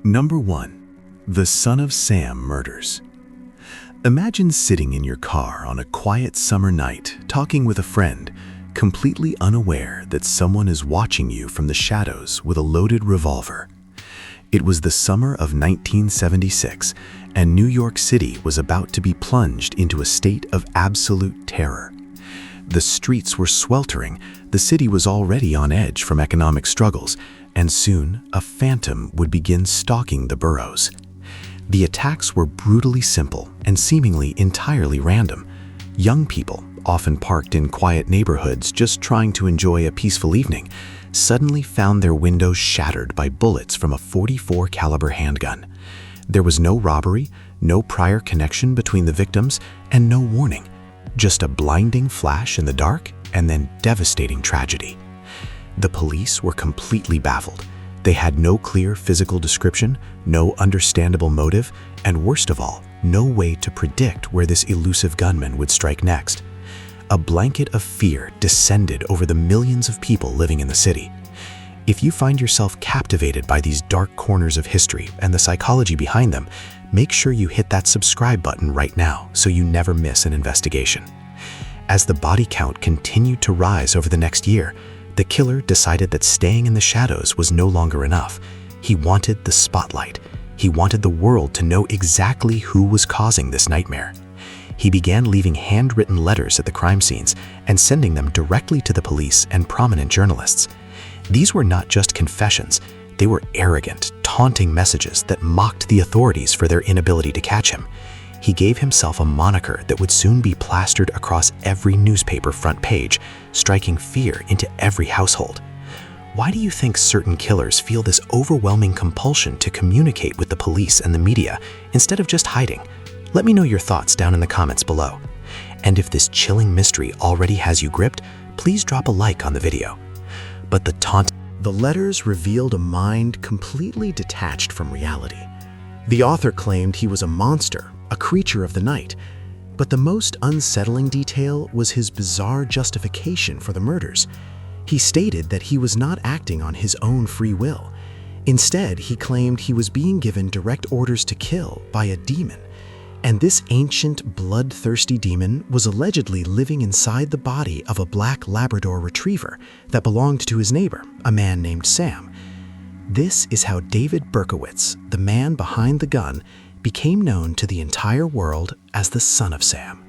Number 1. The Son of Sam Murders. Imagine sitting in your car on a quiet summer night, talking with a friend, completely unaware that someone is watching you from the shadows with a loaded revolver. It was the summer of 1976, and New York City was about to be plunged into a state of absolute terror. The streets were sweltering, the city was already on edge from economic struggles, and soon a phantom would begin stalking the boroughs. The attacks were brutally simple and seemingly entirely random. Young people, often parked in quiet neighborhoods just trying to enjoy a peaceful evening, suddenly found their windows shattered by bullets from a .44 caliber handgun. There was no robbery, no prior connection between the victims, and no warning. Just a blinding flash in the dark and then devastating tragedy. The police were completely baffled. They had no clear physical description, no understandable motive, and worst of all, no way to predict where this elusive gunman would strike next. A blanket of fear descended over the millions of people living in the city. If you find yourself captivated by these dark corners of history and the psychology behind them, make sure you hit that subscribe button right now so you never miss an investigation. As the body count continued to rise over the next year, the killer decided that staying in the shadows was no longer enough. He wanted the spotlight. He wanted the world to know exactly who was causing this nightmare. He began leaving handwritten letters at the crime scenes and sending them directly to the police and prominent journalists. These were not just confessions, they were arrogant, taunting messages that mocked the authorities for their inability to catch him. He gave himself a moniker that would soon be plastered across every newspaper front page, striking fear into every household. Why do you think certain killers feel this overwhelming compulsion to communicate with the police and the media instead of just hiding? Let me know your thoughts down in the comments below. And if this chilling mystery already has you gripped, please drop a like on the video. But the letters revealed a mind completely detached from reality. The author claimed he was a monster, a creature of the night, but the most unsettling detail was his bizarre justification for the murders. He stated that he was not acting on his own free will. Instead, he claimed he was being given direct orders to kill by a demon. And this ancient, bloodthirsty demon was allegedly living inside the body of a black Labrador retriever that belonged to his neighbor, a man named Sam. This is how David Berkowitz, the man behind the gun, became known to the entire world as the Son of Sam.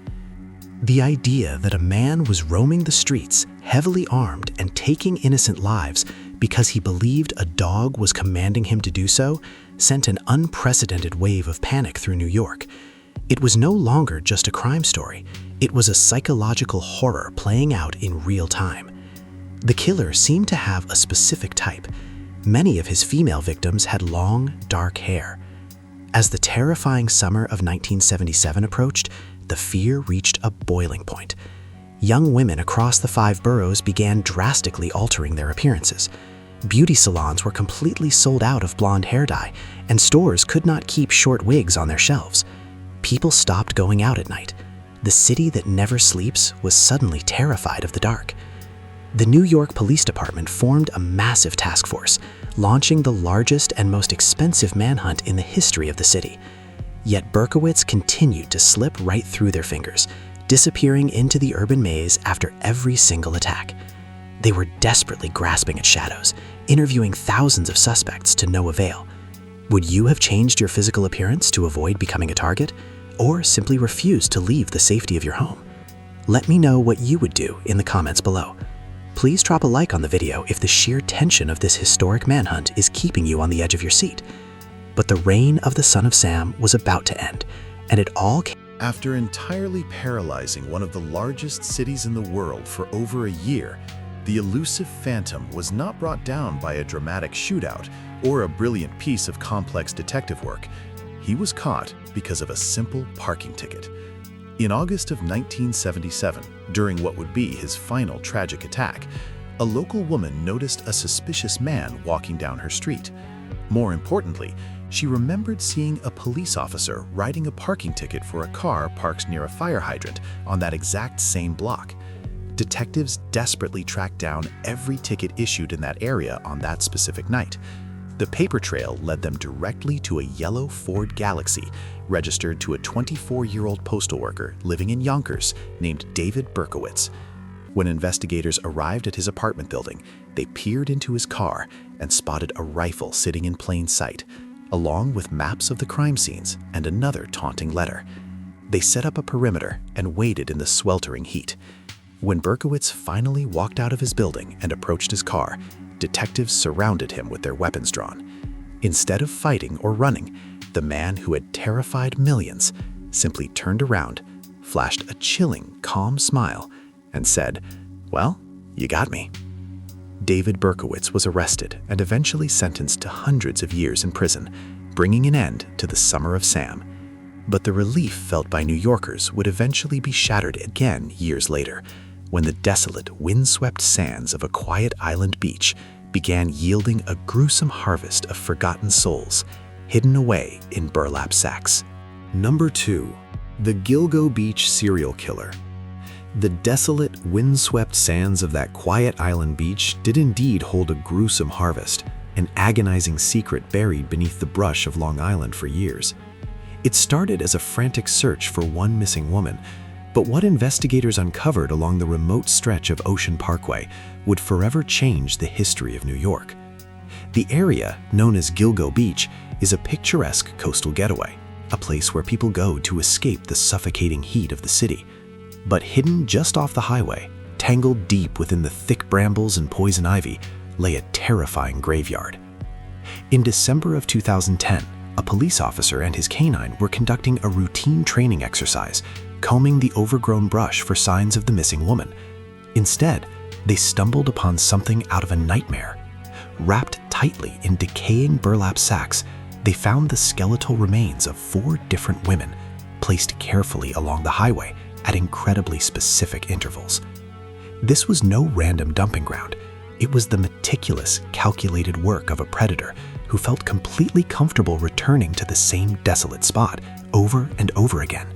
The idea that a man was roaming the streets, heavily armed and taking innocent lives because he believed a dog was commanding him to do so, sent an unprecedented wave of panic through New York. It was no longer just a crime story. It was a psychological horror playing out in real time. The killer seemed to have a specific type. Many of his female victims had long, dark hair. As the terrifying summer of 1977 approached, the fear reached a boiling point. Young women across the 5 boroughs began drastically altering their appearances. Beauty salons were completely sold out of blonde hair dye, and stores could not keep short wigs on their shelves. People stopped going out at night. The city that never sleeps was suddenly terrified of the dark. The New York Police Department formed a massive task force, launching the largest and most expensive manhunt in the history of the city. Yet Berkowitz continued to slip right through their fingers, disappearing into the urban maze after every single attack. They were desperately grasping at shadows, interviewing thousands of suspects to no avail. Would you have changed your physical appearance to avoid becoming a target, or simply refuse to leave the safety of your home? Let me know what you would do in the comments below. Please drop a like on the video if the sheer tension of this historic manhunt is keeping you on the edge of your seat. But the reign of the Son of Sam was about to end, and it all came after entirely paralyzing one of the largest cities in the world for over a year. The elusive phantom was not brought down by a dramatic shootout or a brilliant piece of complex detective work. He was caught because of a simple parking ticket. In August of 1977, during what would be his final tragic attack, a local woman noticed a suspicious man walking down her street. More importantly, she remembered seeing a police officer writing a parking ticket for a car parked near a fire hydrant on that exact same block. Detectives desperately tracked down every ticket issued in that area on that specific night. The paper trail led them directly to a yellow Ford Galaxy registered to a 24-year-old postal worker living in Yonkers named David Berkowitz. When investigators arrived at his apartment building, they peered into his car and spotted a rifle sitting in plain sight, along with maps of the crime scenes and another taunting letter. They set up a perimeter and waited in the sweltering heat. When Berkowitz finally walked out of his building and approached his car, detectives surrounded him with their weapons drawn. Instead of fighting or running, the man who had terrified millions simply turned around, flashed a chilling, calm smile, and said, "Well, you got me." David Berkowitz was arrested and eventually sentenced to hundreds of years in prison, bringing an end to the Summer of Sam. But the relief felt by New Yorkers would eventually be shattered again years later, when the desolate, windswept sands of a quiet island beach began yielding a gruesome harvest of forgotten souls, hidden away in burlap sacks. Number 2. The Gilgo Beach Serial Killer. The desolate, windswept sands of that quiet island beach did indeed hold a gruesome harvest, an agonizing secret buried beneath the brush of Long Island for years. It started as a frantic search for one missing woman, but what investigators uncovered along the remote stretch of Ocean Parkway would forever change the history of New York. The area, known as Gilgo Beach, is a picturesque coastal getaway, a place where people go to escape the suffocating heat of the city. But hidden just off the highway, tangled deep within the thick brambles and poison ivy, lay a terrifying graveyard. In December of 2010, a police officer and his canine were conducting a routine training exercise, combing the overgrown brush for signs of the missing woman. Instead, they stumbled upon something out of a nightmare. Wrapped tightly in decaying burlap sacks, they found the skeletal remains of 4 different women, placed carefully along the highway at incredibly specific intervals. This was no random dumping ground. It was the meticulous, calculated work of a predator who felt completely comfortable returning to the same desolate spot over and over again.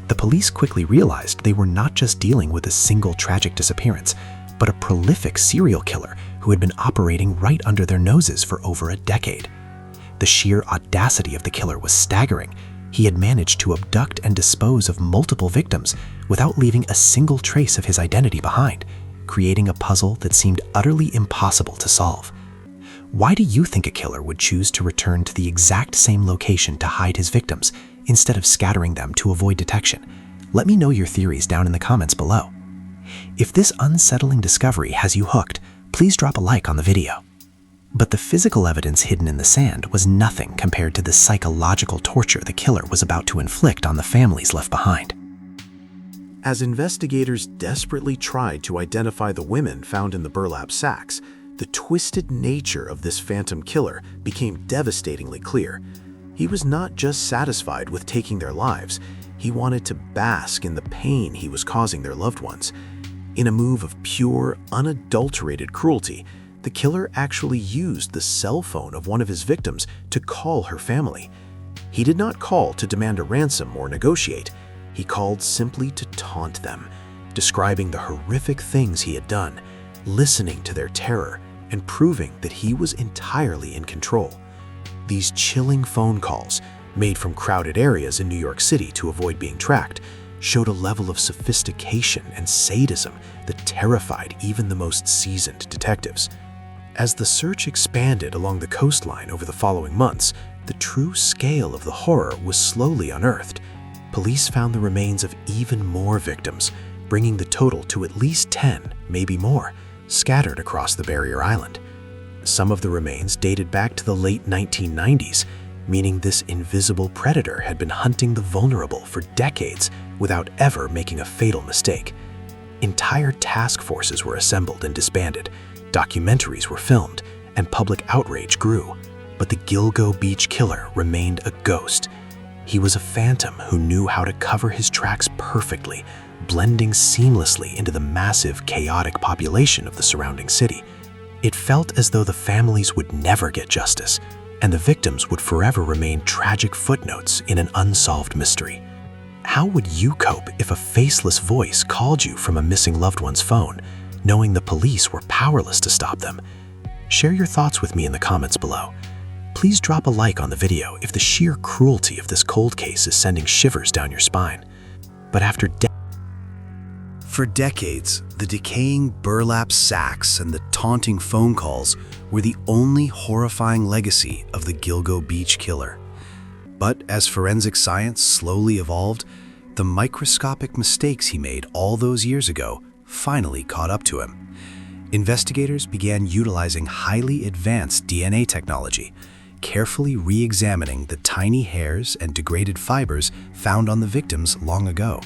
The police quickly realized they were not just dealing with a single tragic disappearance, but a prolific serial killer who had been operating right under their noses for over a decade. The sheer audacity of the killer was staggering. He had managed to abduct and dispose of multiple victims without leaving a single trace of his identity behind, creating a puzzle that seemed utterly impossible to solve. Why do you think a killer would choose to return to the exact same location to hide his victims instead of scattering them to avoid detection? Let me know your theories down in the comments below. If this unsettling discovery has you hooked, please drop a like on the video. But the physical evidence hidden in the sand was nothing compared to the psychological torture the killer was about to inflict on the families left behind. As investigators desperately tried to identify the women found in the burlap sacks, the twisted nature of this phantom killer became devastatingly clear. He was not just satisfied with taking their lives, he wanted to bask in the pain he was causing their loved ones. In a move of pure, unadulterated cruelty, the killer actually used the cell phone of one of his victims to call her family. He did not call to demand a ransom or negotiate. He called simply to taunt them, describing the horrific things he had done, listening to their terror, and proving that he was entirely in control. These chilling phone calls, made from crowded areas in New York City to avoid being tracked, showed a level of sophistication and sadism that terrified even the most seasoned detectives. As the search expanded along the coastline over the following months, the true scale of the horror was slowly unearthed. Police found the remains of even more victims, bringing the total to at least 10, maybe more, scattered across the barrier island. Some of the remains dated back to the late 1990s, meaning this invisible predator had been hunting the vulnerable for decades without ever making a fatal mistake. Entire task forces were assembled and disbanded, documentaries were filmed, and public outrage grew. But the Gilgo Beach killer remained a ghost. He was a phantom who knew how to cover his tracks perfectly, blending seamlessly into the massive, chaotic population of the surrounding city. It felt as though the families would never get justice, and the victims would forever remain tragic footnotes in an unsolved mystery. How would you cope if a faceless voice called you from a missing loved one's phone, knowing the police were powerless to stop them? Share your thoughts with me in the comments below. Please drop a like on the video if the sheer cruelty of this cold case is sending shivers down your spine. But For decades, the decaying burlap sacks and the taunting phone calls were the only horrifying legacy of the Gilgo Beach killer. But as forensic science slowly evolved, the microscopic mistakes he made all those years ago finally caught up to him. Investigators began utilizing highly advanced DNA technology, carefully re-examining the tiny hairs and degraded fibers found on the victims long ago.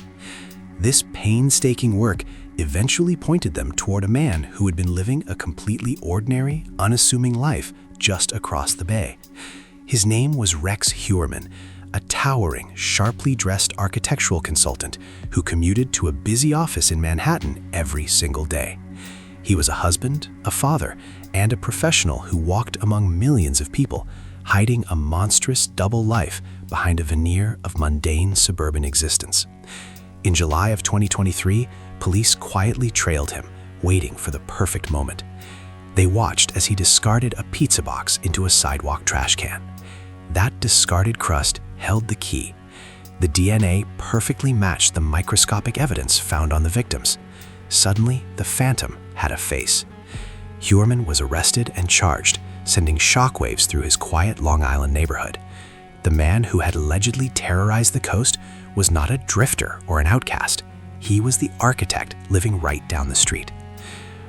This painstaking work eventually pointed them toward a man who had been living a completely ordinary, unassuming life just across the bay. His name was Rex Heuermann, a towering, sharply dressed architectural consultant who commuted to a busy office in Manhattan every single day. He was a husband, a father, and a professional who walked among millions of people, hiding a monstrous double life behind a veneer of mundane suburban existence. In July of 2023, police quietly trailed him, waiting for the perfect moment. They watched as he discarded a pizza box into a sidewalk trash can. That discarded crust held the key. The DNA perfectly matched the microscopic evidence found on the victims. Suddenly, the phantom had a face. Heuermann was arrested and charged, sending shockwaves through his quiet Long Island neighborhood. The man who had allegedly terrorized the coast was not a drifter or an outcast. He was the architect living right down the street.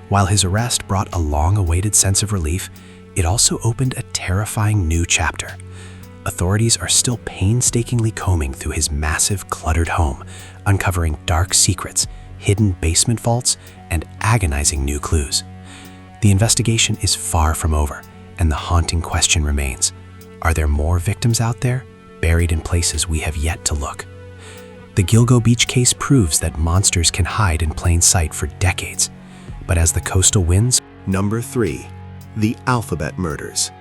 While his arrest brought a long-awaited sense of relief, it also opened a terrifying new chapter. Authorities are still painstakingly combing through his massive, cluttered home, uncovering dark secrets, hidden basement vaults, and agonizing new clues. The investigation is far from over, and the haunting question remains: are there more victims out there, buried in places we have yet to look? The Gilgo Beach case proves that monsters can hide in plain sight for decades. But as the coastal winds... Number 3. The Alphabet Murders.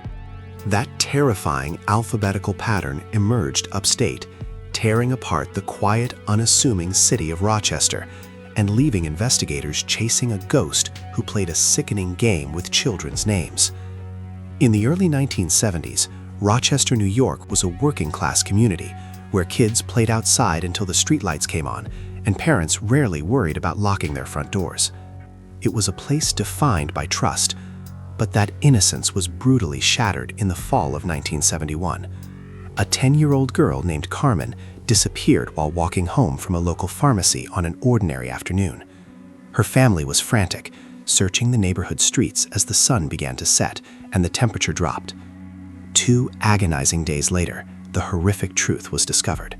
That terrifying alphabetical pattern emerged upstate, tearing apart the quiet, unassuming city of Rochester and leaving investigators chasing a ghost who played a sickening game with children's names. In the early 1970s, Rochester, New York was a working-class community where kids played outside until the streetlights came on, and parents rarely worried about locking their front doors. It was a place defined by trust, but that innocence was brutally shattered in the fall of 1971. A 10-year-old girl named Carmen disappeared while walking home from a local pharmacy on an ordinary afternoon. Her family was frantic, searching the neighborhood streets as the sun began to set and the temperature dropped. 2 agonizing days later, the horrific truth was discovered.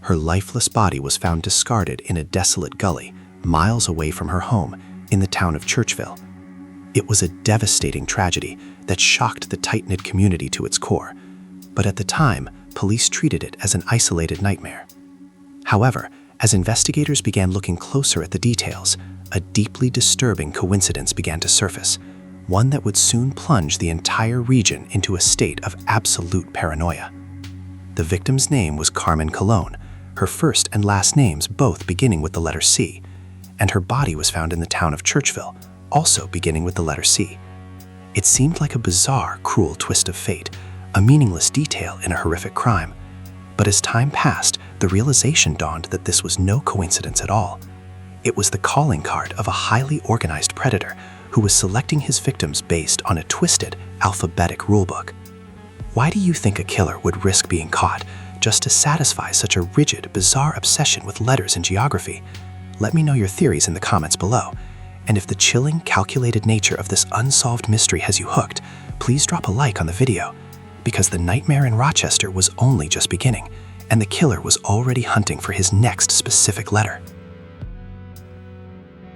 Her lifeless body was found discarded in a desolate gully, miles away from her home in the town of Churchville. It was a devastating tragedy that shocked the tight-knit community to its core, but at the time, police treated it as an isolated nightmare. However, as investigators began looking closer at the details, a deeply disturbing coincidence began to surface, one that would soon plunge the entire region into a state of absolute paranoia. The victim's name was Carmen Colon, her first and last names both beginning with the letter C, and her body was found in the town of Churchville, also beginning with the letter C. It seemed like a bizarre, cruel twist of fate, a meaningless detail in a horrific crime. But as time passed, the realization dawned that this was no coincidence at all. It was the calling card of a highly organized predator who was selecting his victims based on a twisted, alphabetic rulebook. Why do you think a killer would risk being caught just to satisfy such a rigid, bizarre obsession with letters and geography? Let me know your theories in the comments below. And if the chilling, calculated nature of this unsolved mystery has you hooked, please drop a like on the video, because the nightmare in Rochester was only just beginning, and the killer was already hunting for his next specific letter.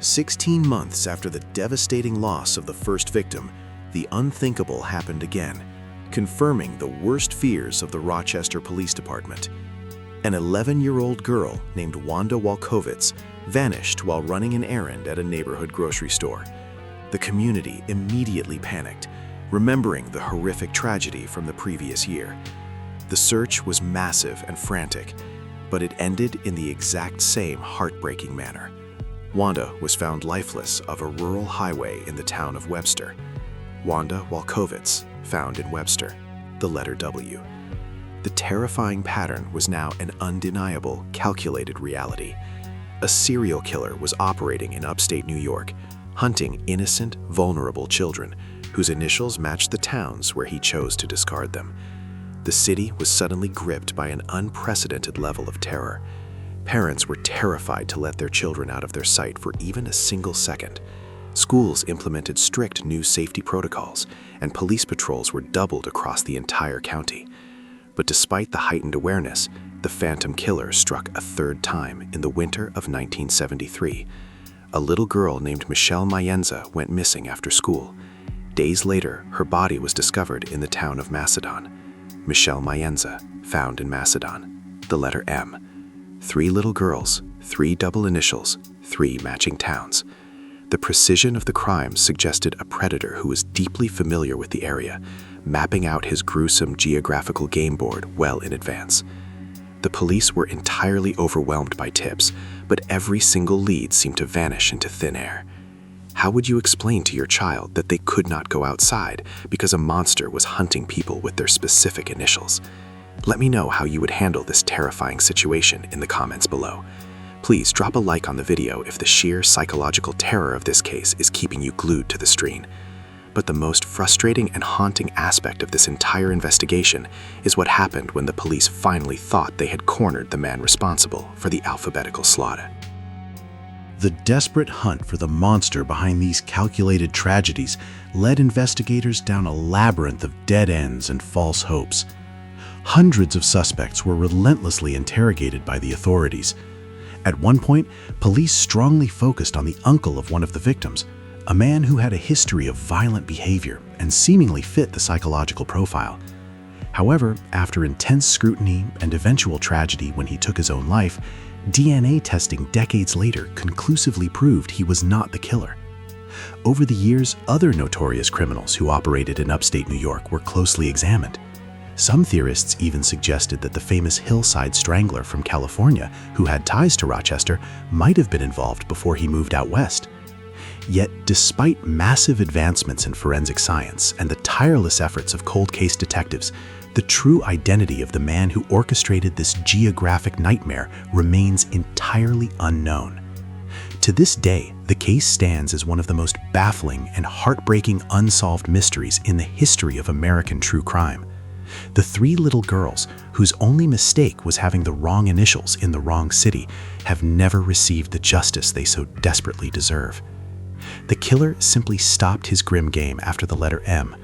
16 months after the devastating loss of the first victim, the unthinkable happened again, confirming the worst fears of the Rochester Police Department. An 11-year-old girl named Wanda Walkowitz vanished while running an errand at a neighborhood grocery store. The community immediately panicked, remembering the horrific tragedy from the previous year. The search was massive and frantic, but it ended in the exact same heartbreaking manner. Wanda was found lifeless off a rural highway in the town of Webster. Wanda Walkowitz, found in Webster, the letter W. The terrifying pattern was now an undeniable, calculated reality. A serial killer was operating in upstate New York, hunting innocent, vulnerable children whose initials matched the towns where he chose to discard them. The city was suddenly gripped by an unprecedented level of terror. Parents were terrified to let their children out of their sight for even a single second. Schools implemented strict new safety protocols, and police patrols were doubled across the entire county. But despite the heightened awareness, the phantom killer struck a third time in the winter of 1973. A little girl named Michelle Mayenza went missing after school. Days later, her body was discovered in the town of Macedon. Michelle Mayenza, found in Macedon, the letter M. 3 little girls, 3 double initials, 3 matching towns. The precision of the crime suggested a predator who was deeply familiar with the area, mapping out his gruesome geographical game board well in advance. The police were entirely overwhelmed by tips, but every single lead seemed to vanish into thin air. How would you explain to your child that they could not go outside because a monster was hunting people with their specific initials? Let me know how you would handle this terrifying situation in the comments below. Please drop a like on the video if the sheer psychological terror of this case is keeping you glued to the screen. But the most frustrating and haunting aspect of this entire investigation is what happened when the police finally thought they had cornered the man responsible for the alphabetical slaughter. The desperate hunt for the monster behind these calculated tragedies led investigators down a labyrinth of dead ends and false hopes. Hundreds of suspects were relentlessly interrogated by the authorities. At one point, police strongly focused on the uncle of one of the victims, a man who had a history of violent behavior and seemingly fit the psychological profile. However, after intense scrutiny and eventual tragedy when he took his own life, DNA testing decades later conclusively proved he was not the killer. Over the years, other notorious criminals who operated in upstate New York were closely examined. Some theorists even suggested that the famous hillside strangler from California, who had ties to Rochester, might have been involved before he moved out west. Yet, despite massive advancements in forensic science and the tireless efforts of cold case detectives, the true identity of the man who orchestrated this geographic nightmare remains entirely unknown. To this day, the case stands as one of the most baffling and heartbreaking unsolved mysteries in the history of American true crime. The 3 little girls, whose only mistake was having the wrong initials in the wrong city, have never received the justice they so desperately deserve. The killer simply stopped his grim game after the letter M,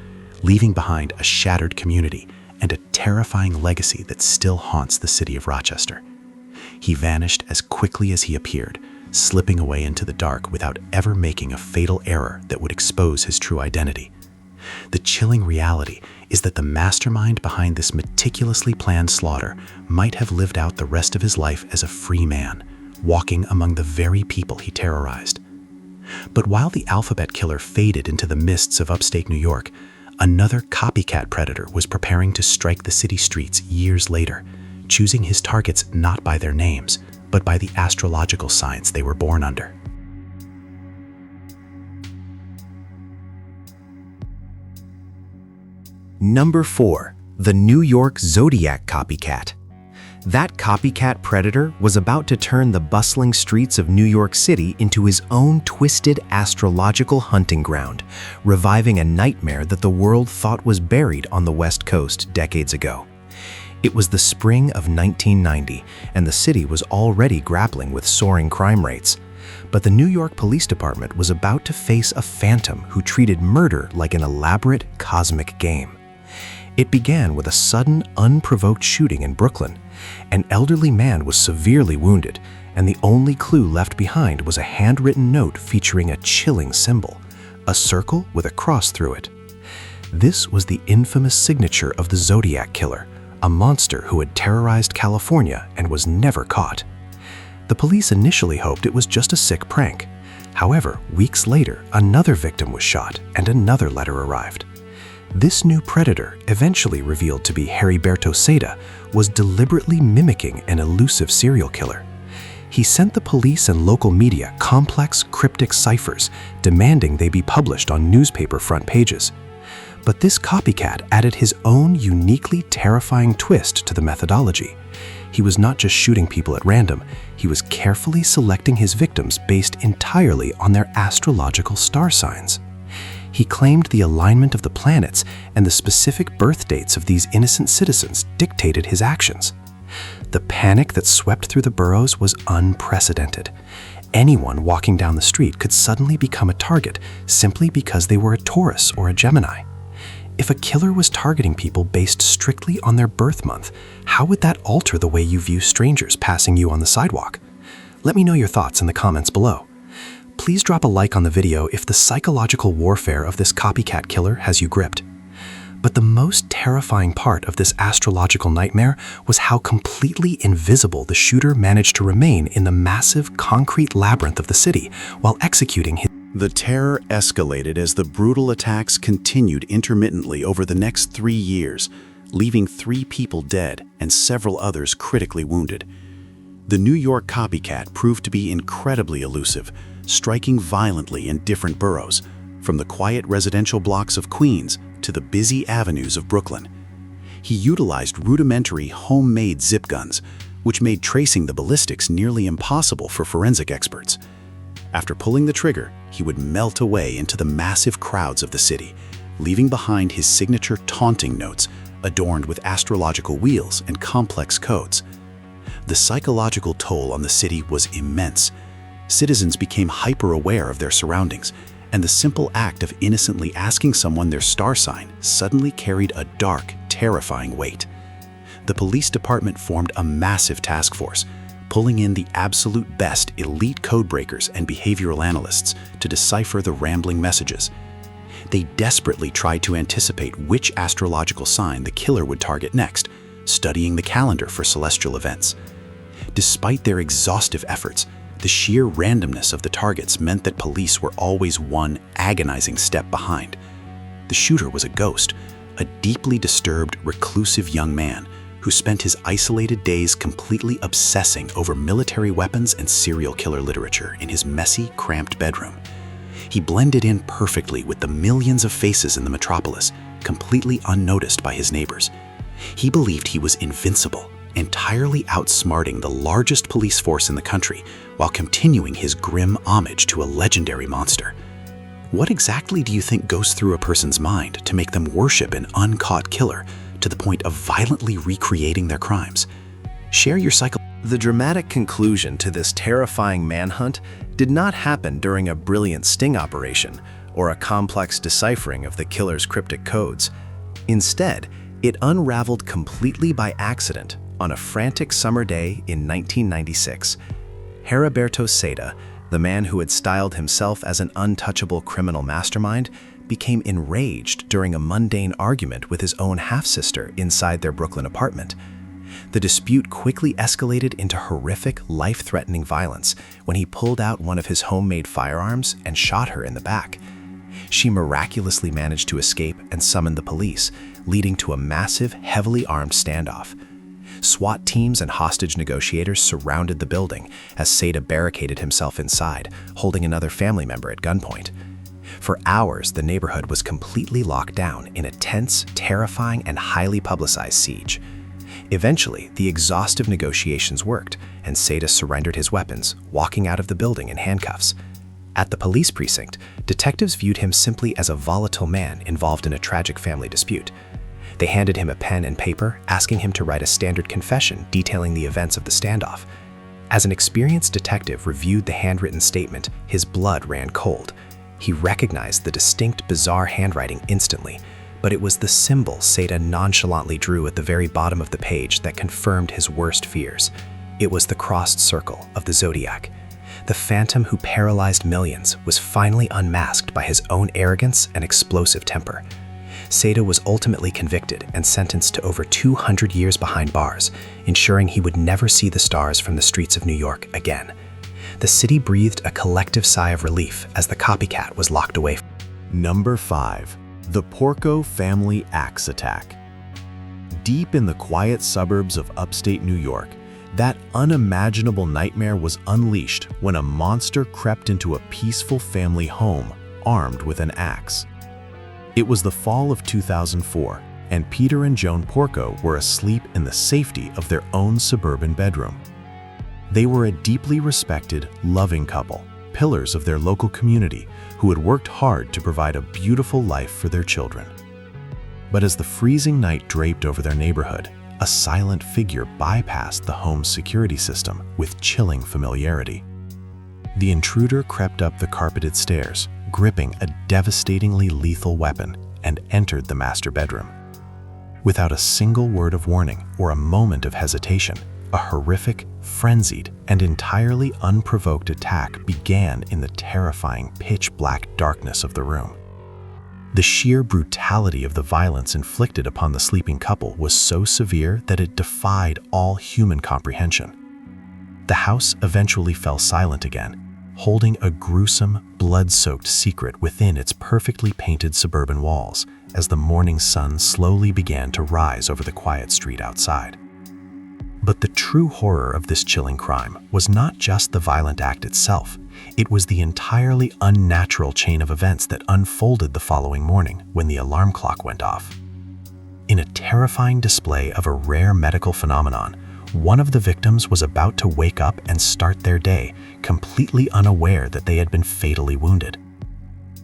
leaving behind a shattered community and a terrifying legacy that still haunts the city of Rochester. He vanished as quickly as he appeared, slipping away into the dark without ever making a fatal error that would expose his true identity. The chilling reality is that the mastermind behind this meticulously planned slaughter might have lived out the rest of his life as a free man, walking among the very people he terrorized. But while the alphabet killer faded into the mists of upstate New York, another copycat predator was preparing to strike the city streets years later, choosing his targets not by their names, but by the astrological signs they were born under. Number 4. The New York Zodiac Copycat. That copycat predator was about to turn the bustling streets of New York City into his own twisted astrological hunting ground, reviving a nightmare that the world thought was buried on the West Coast decades ago. It was the spring of 1990, and the city was already grappling with soaring crime rates. But the New York Police Department was about to face a phantom who treated murder like an elaborate cosmic game. It began with a sudden, unprovoked shooting in Brooklyn. An elderly man was severely wounded, and the only clue left behind was a handwritten note featuring a chilling symbol, a circle with a cross through it. This was the infamous signature of the Zodiac Killer, a monster who had terrorized California and was never caught. The police initially hoped it was just a sick prank. However, weeks later, another victim was shot and another letter arrived. This new predator, eventually revealed to be Heriberto Seda, was deliberately mimicking an elusive serial killer. He sent the police and local media complex, cryptic ciphers, demanding they be published on newspaper front pages. But this copycat added his own uniquely terrifying twist to the methodology. He was not just shooting people at random, he was carefully selecting his victims based entirely on their astrological star signs. He claimed the alignment of the planets and the specific birth dates of these innocent citizens dictated his actions. The panic that swept through the boroughs was unprecedented. Anyone walking down the street could suddenly become a target simply because they were a Taurus or a Gemini. If a killer was targeting people based strictly on their birth month, how would that alter the way you view strangers passing you on the sidewalk? Let me know your thoughts in the comments below. Please drop a like on the video if the psychological warfare of this copycat killer has you gripped. But the most terrifying part of this astrological nightmare was how completely invisible the shooter managed to remain in the massive concrete labyrinth of the city while executing his... The terror escalated as the brutal attacks continued intermittently over the next 3 years, leaving 3 people dead and several others critically wounded. The New York copycat proved to be incredibly elusive, striking violently in different boroughs, from the quiet residential blocks of Queens to the busy avenues of Brooklyn. He utilized rudimentary homemade zip guns, which made tracing the ballistics nearly impossible for forensic experts. After pulling the trigger, he would melt away into the massive crowds of the city, leaving behind his signature taunting notes adorned with astrological wheels and complex codes. The psychological toll on the city was immense. Citizens became hyper-aware of their surroundings, and the simple act of innocently asking someone their star sign suddenly carried a dark, terrifying weight. The police department formed a massive task force, pulling in the absolute best elite codebreakers and behavioral analysts to decipher the rambling messages. They desperately tried to anticipate which astrological sign the killer would target next, studying the calendar for celestial events. Despite their exhaustive efforts, the sheer randomness of the targets meant that police were always one agonizing step behind. The shooter was a ghost, a deeply disturbed, reclusive young man who spent his isolated days completely obsessing over military weapons and serial killer literature in his messy, cramped bedroom. He blended in perfectly with the millions of faces in the metropolis, completely unnoticed by his neighbors. He believed he was invincible, entirely outsmarting the largest police force in the country while continuing his grim homage to a legendary monster. What exactly do you think goes through a person's mind to make them worship an uncaught killer to the point of violently recreating their crimes? Share your The dramatic conclusion to this terrifying manhunt did not happen during a brilliant sting operation or a complex deciphering of the killer's cryptic codes. Instead, it unraveled completely by accident on a frantic summer day in 1996. Heriberto Seda, the man who had styled himself as an untouchable criminal mastermind, became enraged during a mundane argument with his own half-sister inside their Brooklyn apartment. The dispute quickly escalated into horrific, life-threatening violence when he pulled out one of his homemade firearms and shot her in the back. She miraculously managed to escape and summon the police, leading to a massive, heavily armed standoff. SWAT teams and hostage negotiators surrounded the building as Seda barricaded himself inside, holding another family member at gunpoint. For hours, the neighborhood was completely locked down in a tense, terrifying, and highly publicized siege. Eventually, the exhaustive negotiations worked, and Seda surrendered his weapons, walking out of the building in handcuffs. At the police precinct, detectives viewed him simply as a volatile man involved in a tragic family dispute. They handed him a pen and paper, asking him to write a standard confession detailing the events of the standoff. As an experienced detective reviewed the handwritten statement, his blood ran cold. He recognized the distinct, bizarre handwriting instantly, but it was the symbol Seda nonchalantly drew at the very bottom of the page that confirmed his worst fears. It was the crossed circle of the Zodiac. The phantom who paralyzed millions was finally unmasked by his own arrogance and explosive temper. Seda was ultimately convicted and sentenced to over 200 years behind bars, ensuring he would never see the stars from the streets of New York again. The city breathed a collective sigh of relief as the copycat was locked away. Number 5. The Porco family axe attack. Deep in the quiet suburbs of upstate New York, that unimaginable nightmare was unleashed when a monster crept into a peaceful family home armed with an axe. It was the fall of 2004, and Peter and Joan Porco were asleep in the safety of their own suburban bedroom. They were a deeply respected, loving couple, pillars of their local community who had worked hard to provide a beautiful life for their children. But as the freezing night draped over their neighborhood, a silent figure bypassed the home's security system with chilling familiarity. The intruder crept up the carpeted stairs, gripping a devastatingly lethal weapon, and entered the master bedroom. Without a single word of warning or a moment of hesitation, a horrific, frenzied, and entirely unprovoked attack began in the terrifying pitch-black darkness of the room. The sheer brutality of the violence inflicted upon the sleeping couple was so severe that it defied all human comprehension. The house eventually fell silent again, holding a gruesome, blood-soaked secret within its perfectly painted suburban walls as the morning sun slowly began to rise over the quiet street outside. But the true horror of this chilling crime was not just the violent act itself. It was the entirely unnatural chain of events that unfolded the following morning when the alarm clock went off. In a terrifying display of a rare medical phenomenon, one of the victims was about to wake up and start their day, completely unaware that they had been fatally wounded.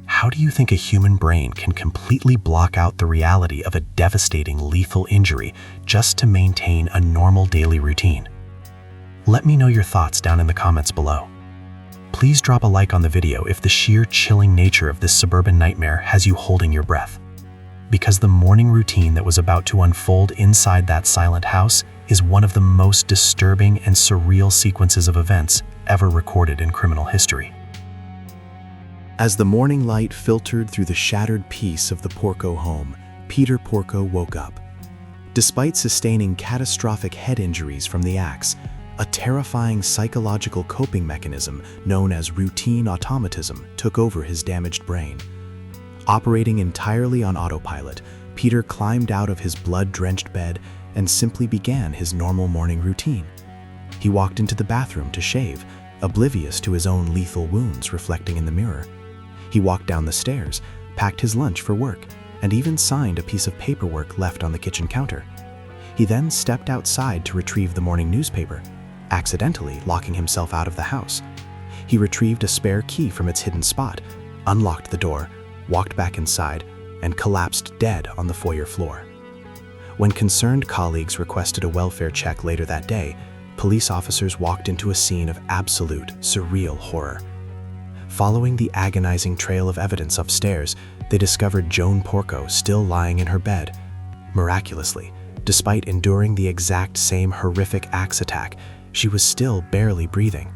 How do you think a human brain can completely block out the reality of a devastating lethal injury just to maintain a normal daily routine? Let me know your thoughts down in the comments below. Please drop a like on the video if the sheer chilling nature of this suburban nightmare has you holding your breath. Because the morning routine that was about to unfold inside that silent house is one of the most disturbing and surreal sequences of events ever recorded in criminal history. As the morning light filtered through the shattered piece of the Porco home, Peter Porco woke up. Despite sustaining catastrophic head injuries from the axe, a terrifying psychological coping mechanism known as routine automatism took over his damaged brain. Operating entirely on autopilot, Peter climbed out of his blood-drenched bed and simply began his normal morning routine. He walked into the bathroom to shave, oblivious to his own lethal wounds reflecting in the mirror. He walked down the stairs, packed his lunch for work, and even signed a piece of paperwork left on the kitchen counter. He then stepped outside to retrieve the morning newspaper, accidentally locking himself out of the house. He retrieved a spare key from its hidden spot, unlocked the door, walked back inside, and collapsed dead on the foyer floor. When concerned colleagues requested a welfare check later that day, police officers walked into a scene of absolute, surreal horror. Following the agonizing trail of evidence upstairs, they discovered Joan Porco still lying in her bed. Miraculously, despite enduring the exact same horrific axe attack, she was still barely breathing.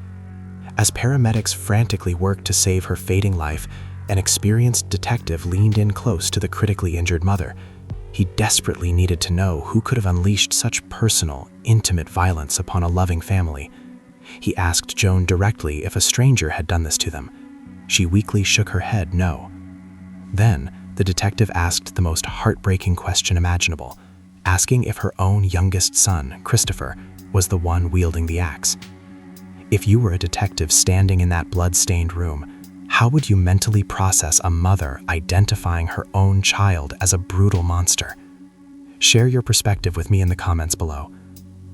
As paramedics frantically worked to save her fading life, an experienced detective leaned in close to the critically injured mother. He desperately needed to know who could have unleashed such personal, intimate violence upon a loving family. He asked Joan directly if a stranger had done this to them. She weakly shook her head no. Then, the detective asked the most heartbreaking question imaginable, asking if her own youngest son, Christopher, was the one wielding the axe. If you were a detective standing in that blood-stained room, how would you mentally process a mother identifying her own child as a brutal monster? Share your perspective with me in the comments below.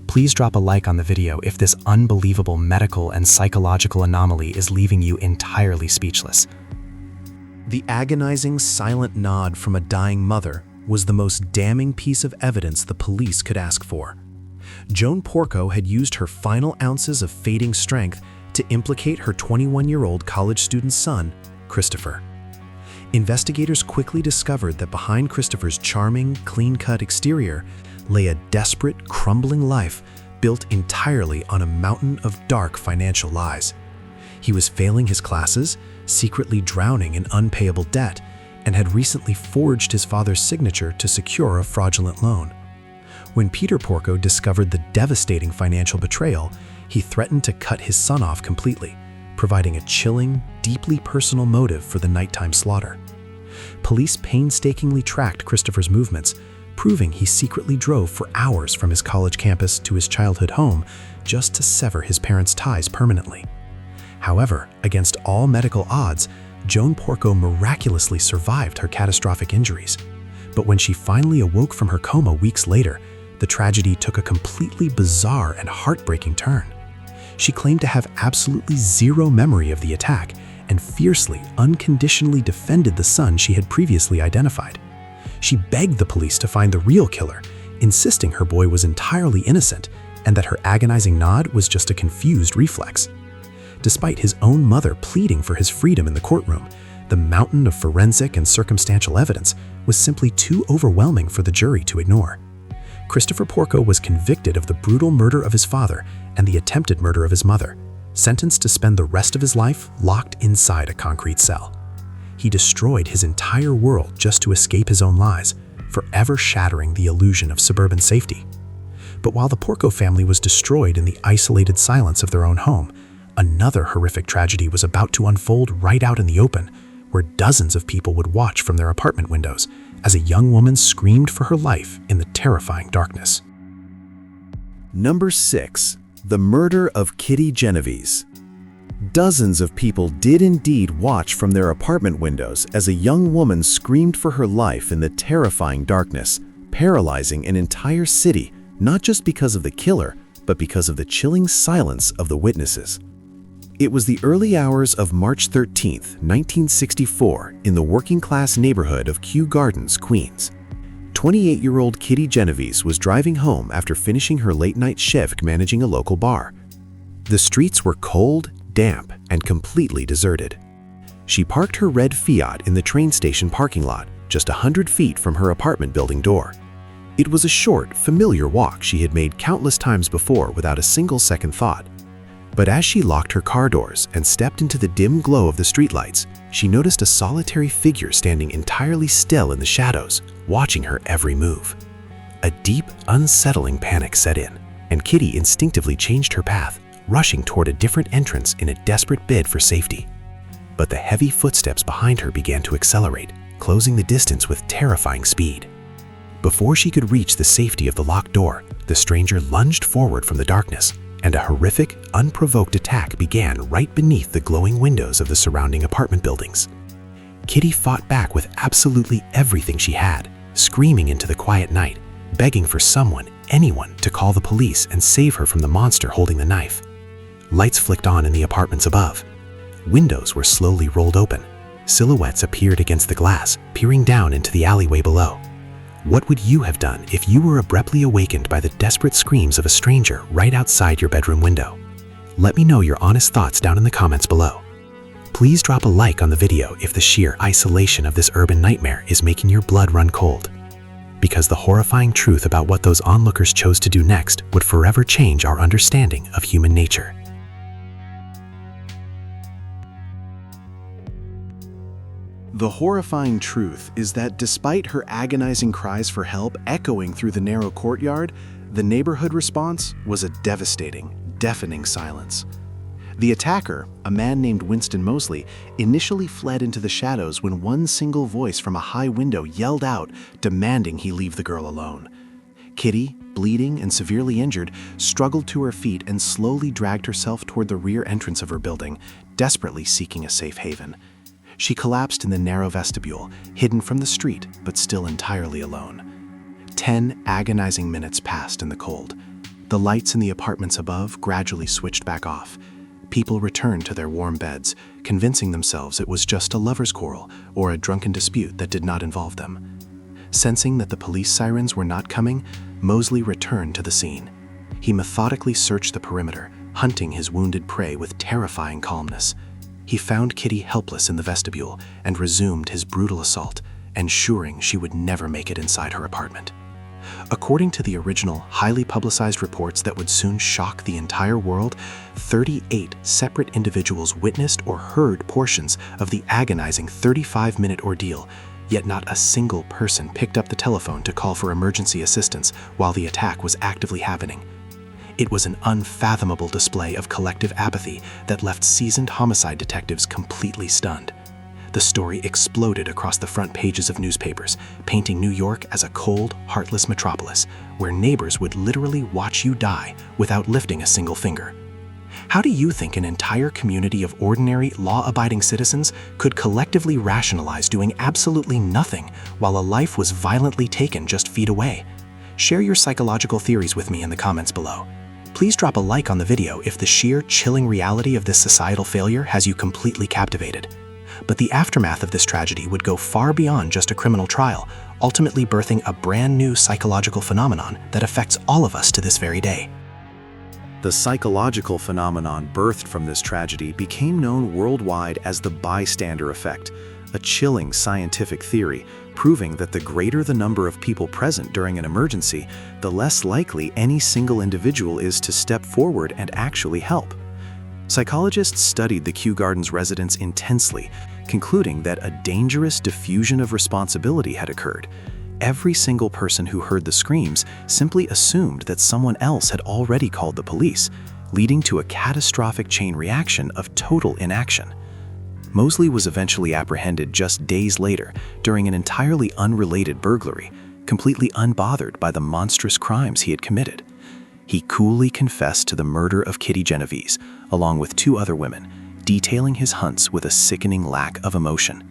Please drop a like on the video if this unbelievable medical and psychological anomaly is leaving you entirely speechless. The agonizing silent nod from a dying mother was the most damning piece of evidence the police could ask for. Joan Porco had used her final ounces of fading strength to implicate her 21-year-old college student son, Christopher. Investigators quickly discovered that behind Christopher's charming, clean-cut exterior lay a desperate, crumbling life built entirely on a mountain of dark financial lies. He was failing his classes, secretly drowning in unpayable debt, and had recently forged his father's signature to secure a fraudulent loan. When Peter Porco discovered the devastating financial betrayal, he threatened to cut his son off completely, providing a chilling, deeply personal motive for the nighttime slaughter. Police painstakingly tracked Christopher's movements, proving he secretly drove for hours from his college campus to his childhood home just to sever his parents' ties permanently. However, against all medical odds, Joan Porco miraculously survived her catastrophic injuries. But when she finally awoke from her coma weeks later, the tragedy took a completely bizarre and heartbreaking turn. She claimed to have absolutely zero memory of the attack and fiercely, unconditionally defended the son she had previously identified. She begged the police to find the real killer, insisting her boy was entirely innocent and that her agonizing nod was just a confused reflex. Despite his own mother pleading for his freedom in the courtroom, the mountain of forensic and circumstantial evidence was simply too overwhelming for the jury to ignore. Christopher Porco was convicted of the brutal murder of his father and the attempted murder of his mother, sentenced to spend the rest of his life locked inside a concrete cell. He destroyed his entire world just to escape his own lies, forever shattering the illusion of suburban safety. But while the Porco family was destroyed in the isolated silence of their own home, another horrific tragedy was about to unfold right out in the open, where dozens of people would watch from their apartment windows as a young woman screamed for her life in the terrifying darkness. Number 6. The murder of Kitty Genovese. Dozens of people did indeed watch from their apartment windows as a young woman screamed for her life in the terrifying darkness, paralyzing an entire city, not just because of the killer, but because of the chilling silence of the witnesses. It was the early hours of March 13, 1964, in the working-class neighborhood of Kew Gardens, Queens. 28-year-old Kitty Genovese was driving home after finishing her late-night shift managing a local bar. The streets were cold, damp, and completely deserted. She parked her red Fiat in the train station parking lot, just 100 feet from her apartment building door. It was a short, familiar walk she had made countless times before without a single second thought. But as she locked her car doors and stepped into the dim glow of the streetlights, she noticed a solitary figure standing entirely still in the shadows, watching her every move. A deep, unsettling panic set in, and Kitty instinctively changed her path, rushing toward a different entrance in a desperate bid for safety. But the heavy footsteps behind her began to accelerate, closing the distance with terrifying speed. Before she could reach the safety of the locked door, the stranger lunged forward from the darkness, and a horrific, unprovoked attack began right beneath the glowing windows of the surrounding apartment buildings. Kitty fought back with absolutely everything she had, screaming into the quiet night, begging for someone, anyone, to call the police and save her from the monster holding the knife. Lights flicked on in the apartments above. Windows were slowly rolled open. Silhouettes appeared against the glass, peering down into the alleyway below. What would you have done if you were abruptly awakened by the desperate screams of a stranger right outside your bedroom window? Let me know your honest thoughts down in the comments below. Please drop a like on the video if the sheer isolation of this urban nightmare is making your blood run cold. Because the horrifying truth about what those onlookers chose to do next would forever change our understanding of human nature. The horrifying truth is that despite her agonizing cries for help echoing through the narrow courtyard, the neighborhood response was a devastating, deafening silence. The attacker, a man named Winston Mosley, initially fled into the shadows when one single voice from a high window yelled out, demanding he leave the girl alone. Kitty, bleeding and severely injured, struggled to her feet and slowly dragged herself toward the rear entrance of her building, desperately seeking a safe haven. She collapsed in the narrow vestibule, hidden from the street, but still entirely alone. 10 agonizing minutes passed in the cold. The lights in the apartments above gradually switched back off. People returned to their warm beds, convincing themselves it was just a lover's quarrel or a drunken dispute that did not involve them. Sensing that the police sirens were not coming, Mosley returned to the scene. He methodically searched the perimeter, hunting his wounded prey with terrifying calmness. He found Kitty helpless in the vestibule and resumed his brutal assault, ensuring she would never make it inside her apartment. According to the original, highly publicized reports that would soon shock the entire world, 38 separate individuals witnessed or heard portions of the agonizing 35-minute ordeal, yet not a single person picked up the telephone to call for emergency assistance while the attack was actively happening. It was an unfathomable display of collective apathy that left seasoned homicide detectives completely stunned. The story exploded across the front pages of newspapers, painting New York as a cold, heartless metropolis where neighbors would literally watch you die without lifting a single finger. How do you think an entire community of ordinary, law-abiding citizens could collectively rationalize doing absolutely nothing while a life was violently taken just feet away? Share your psychological theories with me in the comments below. Please drop a like on the video if the sheer, chilling reality of this societal failure has you completely captivated. But the aftermath of this tragedy would go far beyond just a criminal trial, ultimately birthing a brand new psychological phenomenon that affects all of us to this very day. The psychological phenomenon birthed from this tragedy became known worldwide as the bystander effect, a chilling scientific theory proving that the greater the number of people present during an emergency, the less likely any single individual is to step forward and actually help. Psychologists studied the Kew Gardens residents intensely, concluding that a dangerous diffusion of responsibility had occurred. Every single person who heard the screams simply assumed that someone else had already called the police, leading to a catastrophic chain reaction of total inaction. Mosley was eventually apprehended just days later during an entirely unrelated burglary, completely unbothered by the monstrous crimes he had committed. He coolly confessed to the murder of Kitty Genovese, along with 2 other women, detailing his hunts with a sickening lack of emotion.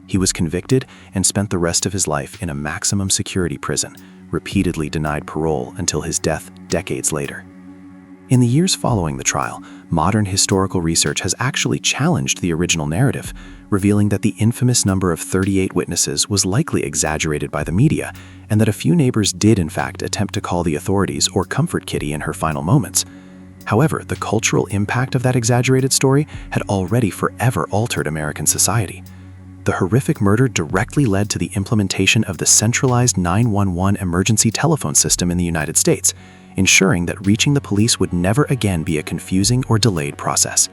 He was convicted and spent the rest of his life in a maximum security prison, repeatedly denied parole until his death decades later. In the years following the trial, modern historical research has actually challenged the original narrative, revealing that the infamous number of 38 witnesses was likely exaggerated by the media, and that a few neighbors did in fact attempt to call the authorities or comfort Kitty in her final moments. However, the cultural impact of that exaggerated story had already forever altered American society. The horrific murder directly led to the implementation of the centralized 911 emergency telephone system in the United States, ensuring that reaching the police would never again be a confusing or delayed process.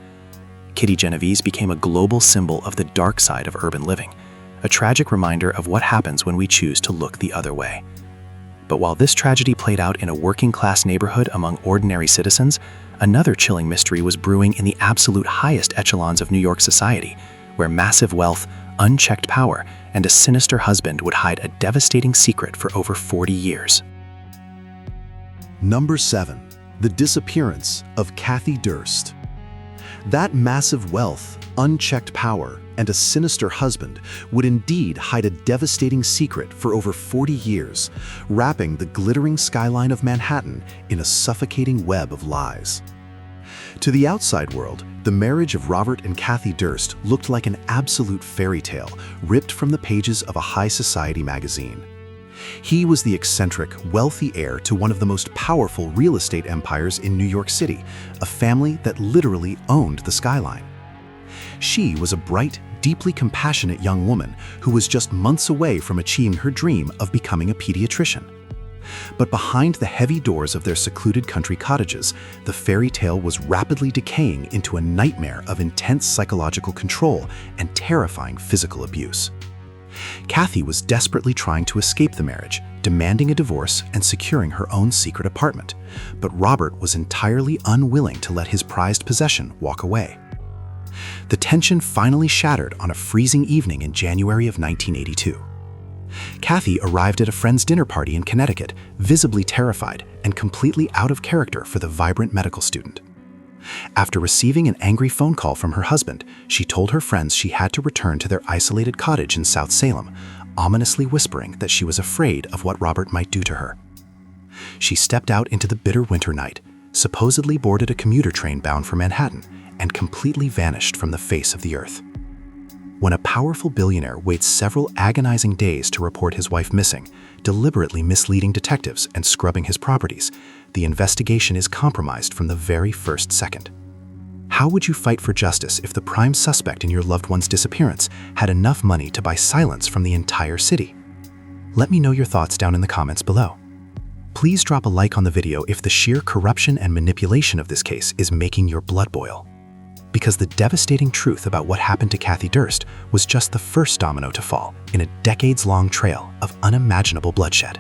Kitty Genovese became a global symbol of the dark side of urban living, a tragic reminder of what happens when we choose to look the other way. But while this tragedy played out in a working-class neighborhood among ordinary citizens, another chilling mystery was brewing in the absolute highest echelons of New York society, where massive wealth, unchecked power, and a sinister husband would hide a devastating secret for over 40 years. Number 7. The disappearance of Kathie Durst. That massive wealth, unchecked power, and a sinister husband would indeed hide a devastating secret for over 40 years, wrapping the glittering skyline of Manhattan in a suffocating web of lies. To the outside world, the marriage of Robert and Kathie Durst looked like an absolute fairy tale ripped from the pages of a high society magazine. He was the eccentric, wealthy heir to one of the most powerful real estate empires in New York City, a family that literally owned the skyline. She was a bright, deeply compassionate young woman who was just months away from achieving her dream of becoming a pediatrician. But behind the heavy doors of their secluded country cottages, the fairy tale was rapidly decaying into a nightmare of intense psychological control and terrifying physical abuse. Kathie was desperately trying to escape the marriage, demanding a divorce and securing her own secret apartment, but Robert was entirely unwilling to let his prized possession walk away. The tension finally shattered on a freezing evening in January of 1982. Kathie arrived at a friend's dinner party in Connecticut, visibly terrified and completely out of character for the vibrant medical student. After receiving an angry phone call from her husband, she told her friends she had to return to their isolated cottage in South Salem, ominously whispering that she was afraid of what Robert might do to her. She stepped out into the bitter winter night, supposedly boarded a commuter train bound for Manhattan, and completely vanished from the face of the earth. When a powerful billionaire waits several agonizing days to report his wife missing, deliberately misleading detectives and scrubbing his properties, the investigation is compromised from the very first second. How would you fight for justice if the prime suspect in your loved one's disappearance had enough money to buy silence from the entire city? Let me know your thoughts down in the comments below. Please drop a like on the video if the sheer corruption and manipulation of this case is making your blood boil. Because the devastating truth about what happened to Kathie Durst was just the first domino to fall in a decades-long trail of unimaginable bloodshed.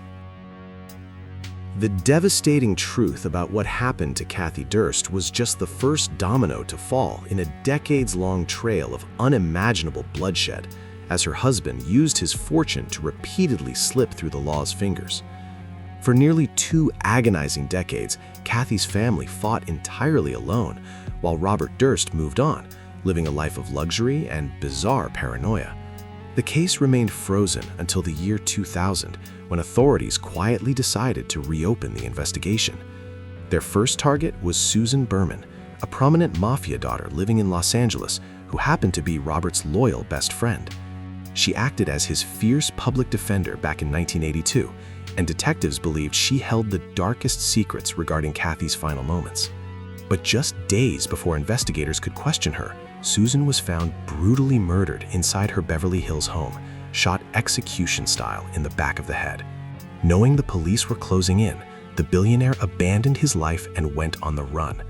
The devastating truth about what happened to Kathie Durst was just the first domino to fall in a decades-long trail of unimaginable bloodshed, as her husband used his fortune to repeatedly slip through the law's fingers. For nearly 2 agonizing decades, Kathie's family fought entirely alone, while Robert Durst moved on, living a life of luxury and bizarre paranoia. The case remained frozen until the year 2000, when authorities quietly decided to reopen the investigation. Their first target was Susan Berman, a prominent mafia daughter living in Los Angeles who happened to be Robert's loyal best friend. She acted as his fierce public defender back in 1982, and detectives believed she held the darkest secrets regarding Kathie's final moments. But just days before investigators could question her, Susan was found brutally murdered inside her Beverly Hills home, shot execution style in the back of the head. Knowing the police were closing in, the billionaire abandoned his life and went on the run.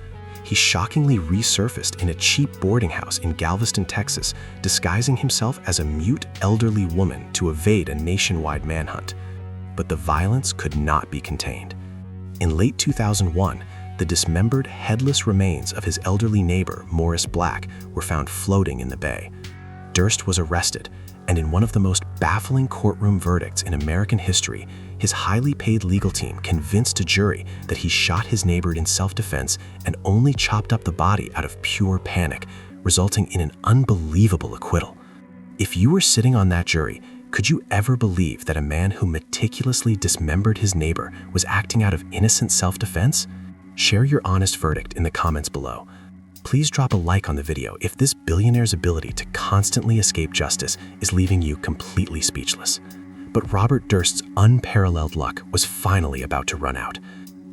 He shockingly resurfaced in a cheap boarding house in Galveston, Texas, disguising himself as a mute elderly woman to evade a nationwide manhunt. But the violence could not be contained. In late 2001, the dismembered, headless remains of his elderly neighbor, Morris Black, were found floating in the bay. Durst was arrested, and in one of the most baffling courtroom verdicts in American history, his highly paid legal team convinced a jury that he shot his neighbor in self-defense and only chopped up the body out of pure panic, resulting in an unbelievable acquittal. If you were sitting on that jury, could you ever believe that a man who meticulously dismembered his neighbor was acting out of innocent self-defense? Share your honest verdict in the comments below. Please drop a like on the video if this billionaire's ability to constantly escape justice is leaving you completely speechless. But Robert Durst's unparalleled luck was finally about to run out,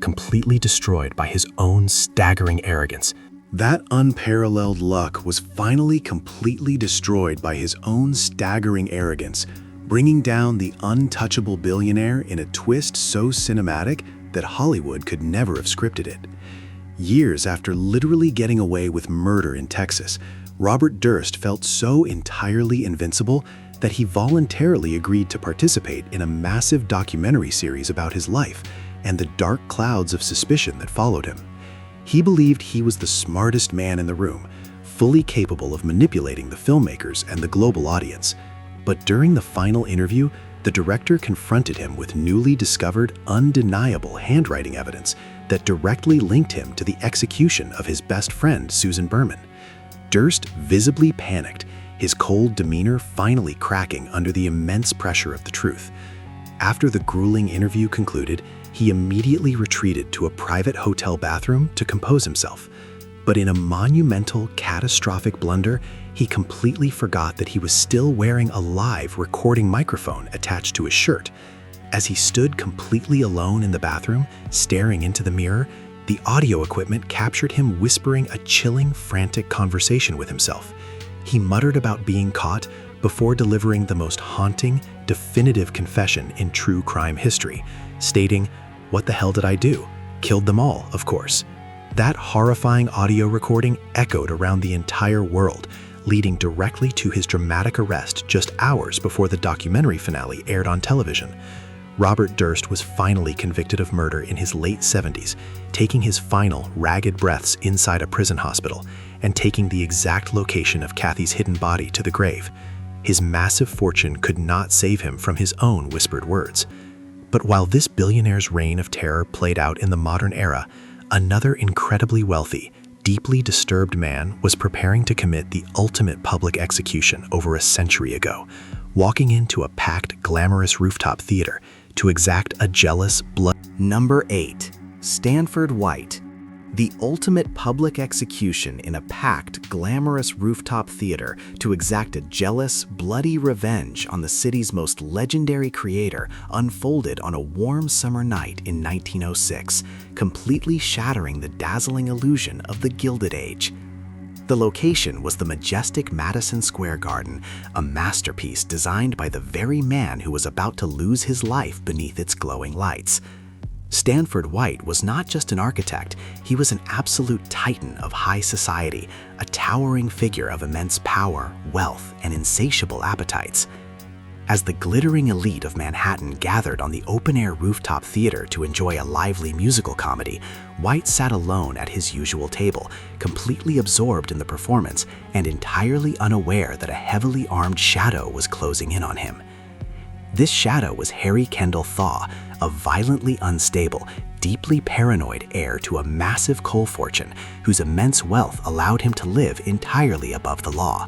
completely destroyed by his own staggering arrogance. That unparalleled luck was finally completely destroyed by his own staggering arrogance, bringing down the untouchable billionaire in a twist so cinematic that Hollywood could never have scripted it. Years after literally getting away with murder in Texas, Robert Durst felt so entirely invincible that he voluntarily agreed to participate in a massive documentary series about his life and the dark clouds of suspicion that followed him. He believed he was the smartest man in the room, fully capable of manipulating the filmmakers and the global audience. But during the final interview, the director confronted him with newly discovered, undeniable handwriting evidence that directly linked him to the execution of his best friend, Susan Berman. Durst visibly panicked, his cold demeanor finally cracking under the immense pressure of the truth. After the grueling interview concluded, he immediately retreated to a private hotel bathroom to compose himself. But in a monumental, catastrophic blunder, he completely forgot that he was still wearing a live recording microphone attached to his shirt. As he stood completely alone in the bathroom, staring into the mirror, the audio equipment captured him whispering a chilling, frantic conversation with himself. He muttered about being caught before delivering the most haunting, definitive confession in true crime history, stating, "What the hell did I do? Killed them all, of course." That horrifying audio recording echoed around the entire world, leading directly to his dramatic arrest just hours before the documentary finale aired on television. Robert Durst was finally convicted of murder in his late 70s, taking his final ragged breaths inside a prison hospital and taking the exact location of Kathie's hidden body to the grave. His massive fortune could not save him from his own whispered words. But while this billionaire's reign of terror played out in the modern era, another incredibly wealthy, deeply disturbed man was preparing to commit the ultimate public execution over a century ago, walking into a packed, glamorous rooftop theater to exact a jealous, Number 8. Stanford White. The ultimate public execution in a packed, glamorous rooftop theater to exact a jealous, bloody revenge on the city's most legendary creator unfolded on a warm summer night in 1906, completely shattering the dazzling illusion of the Gilded Age. The location was the majestic Madison Square Garden, a masterpiece designed by the very man who was about to lose his life beneath its glowing lights. Stanford White was not just an architect, he was an absolute titan of high society, a towering figure of immense power, wealth, and insatiable appetites. As the glittering elite of Manhattan gathered on the open-air rooftop theater to enjoy a lively musical comedy, White sat alone at his usual table, completely absorbed in the performance and entirely unaware that a heavily armed shadow was closing in on him. This shadow was Harry Kendall Thaw, a violently unstable, deeply paranoid heir to a massive coal fortune whose immense wealth allowed him to live entirely above the law.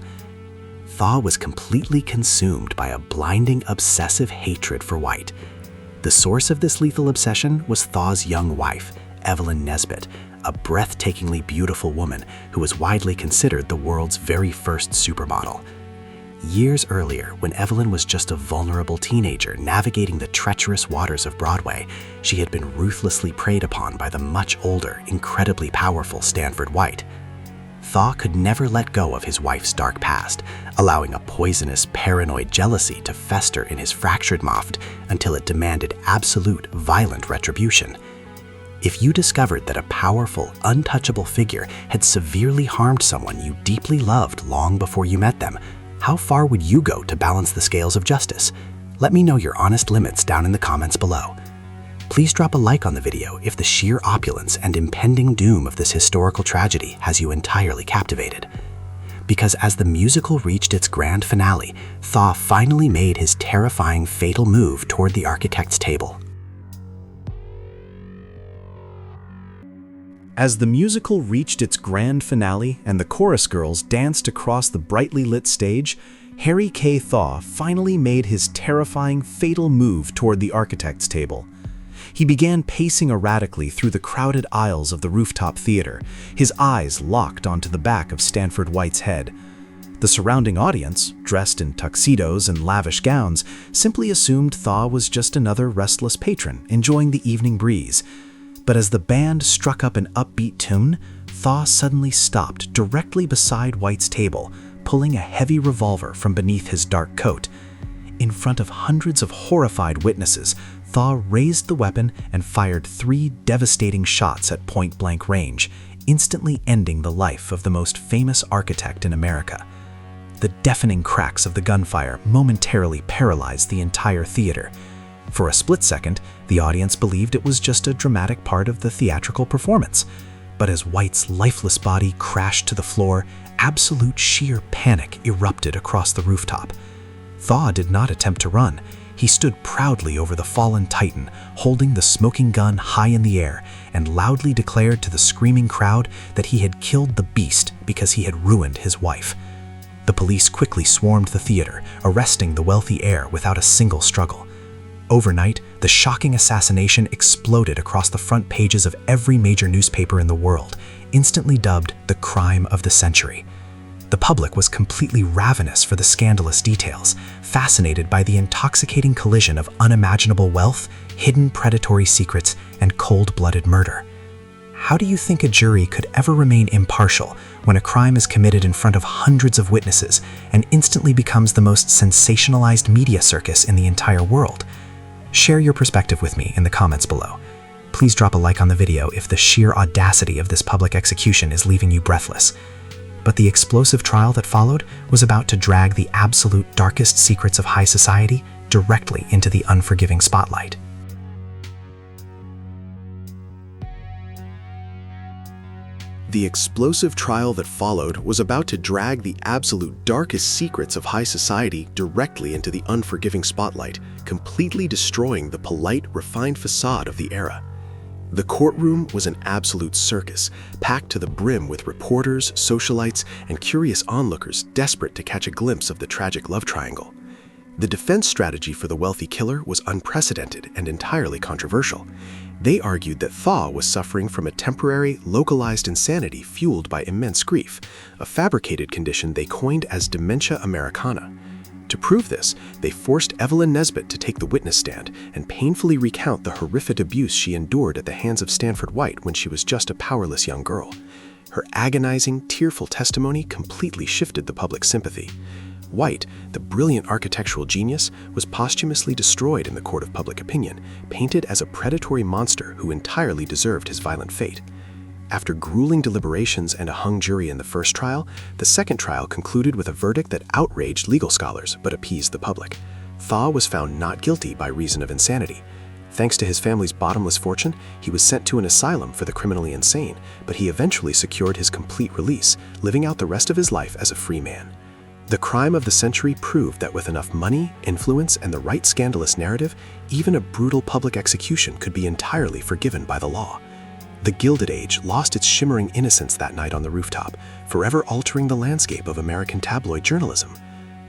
Thaw was completely consumed by a blinding, obsessive hatred for White. The source of this lethal obsession was Thaw's young wife, Evelyn Nesbit, a breathtakingly beautiful woman who was widely considered the world's very first supermodel. Years earlier, when Evelyn was just a vulnerable teenager navigating the treacherous waters of Broadway, she had been ruthlessly preyed upon by the much older, incredibly powerful Stanford White. Thaw could never let go of his wife's dark past, allowing a poisonous, paranoid jealousy to fester in his fractured mind until it demanded absolute, violent retribution. If you discovered that a powerful, untouchable figure had severely harmed someone you deeply loved long before you met them, how far would you go to balance the scales of justice? Let me know your honest limits down in the comments below. Please drop a like on the video if the sheer opulence and impending doom of this historical tragedy has you entirely captivated. Because as the musical reached its grand finale, Thaw finally made his terrifying fatal move toward the architect's table. As the musical reached its grand finale and the chorus girls danced across the brightly lit stage, Harry K. Thaw finally made his terrifying, fatal move toward the architect's table. He began pacing erratically through the crowded aisles of the rooftop theater, his eyes locked onto the back of Stanford White's head. The surrounding audience, dressed in tuxedos and lavish gowns, simply assumed Thaw was just another restless patron enjoying the evening breeze. But as the band struck up an upbeat tune, Thaw suddenly stopped directly beside White's table, pulling a heavy revolver from beneath his dark coat. In front of hundreds of horrified witnesses, Thaw raised the weapon and fired 3 devastating shots at point-blank range, instantly ending the life of the most famous architect in America. The deafening cracks of the gunfire momentarily paralyzed the entire theater. For a split second, the audience believed it was just a dramatic part of the theatrical performance. But as White's lifeless body crashed to the floor, absolute sheer panic erupted across the rooftop. Thaw did not attempt to run. He stood proudly over the fallen titan, holding the smoking gun high in the air, and loudly declared to the screaming crowd that he had killed the beast because he had ruined his wife. The police quickly swarmed the theater, arresting the wealthy heir without a single struggle. Overnight, the shocking assassination exploded across the front pages of every major newspaper in the world, instantly dubbed the crime of the century. The public was completely ravenous for the scandalous details, fascinated by the intoxicating collision of unimaginable wealth, hidden predatory secrets, and cold-blooded murder. How do you think a jury could ever remain impartial when a crime is committed in front of hundreds of witnesses and instantly becomes the most sensationalized media circus in the entire world? Share your perspective with me in the comments below. Please drop a like on the video if the sheer audacity of this public execution is leaving you breathless. But the explosive trial that followed was about to drag the absolute darkest secrets of high society directly into the unforgiving spotlight. The explosive trial that followed was about to drag the absolute darkest secrets of high society directly into the unforgiving spotlight, completely destroying the polite, refined facade of the era. The courtroom was an absolute circus, packed to the brim with reporters, socialites, and curious onlookers desperate to catch a glimpse of the tragic love triangle. The defense strategy for the wealthy killer was unprecedented and entirely controversial. They argued that Thaw was suffering from a temporary, localized insanity fueled by immense grief, a fabricated condition they coined as dementia americana. To prove this, they forced Evelyn Nesbit to take the witness stand and painfully recount the horrific abuse she endured at the hands of Stanford White when she was just a powerless young girl. Her agonizing, tearful testimony completely shifted the public's sympathy. White, the brilliant architectural genius, was posthumously destroyed in the court of public opinion, painted as a predatory monster who entirely deserved his violent fate. After grueling deliberations and a hung jury in the first trial, the second trial concluded with a verdict that outraged legal scholars but appeased the public. Thaw was found not guilty by reason of insanity. Thanks to his family's bottomless fortune, he was sent to an asylum for the criminally insane, but he eventually secured his complete release, living out the rest of his life as a free man. The crime of the century proved that with enough money, influence, and the right scandalous narrative, even a brutal public execution could be entirely forgiven by the law. The Gilded Age lost its shimmering innocence that night on the rooftop, forever altering the landscape of American tabloid journalism.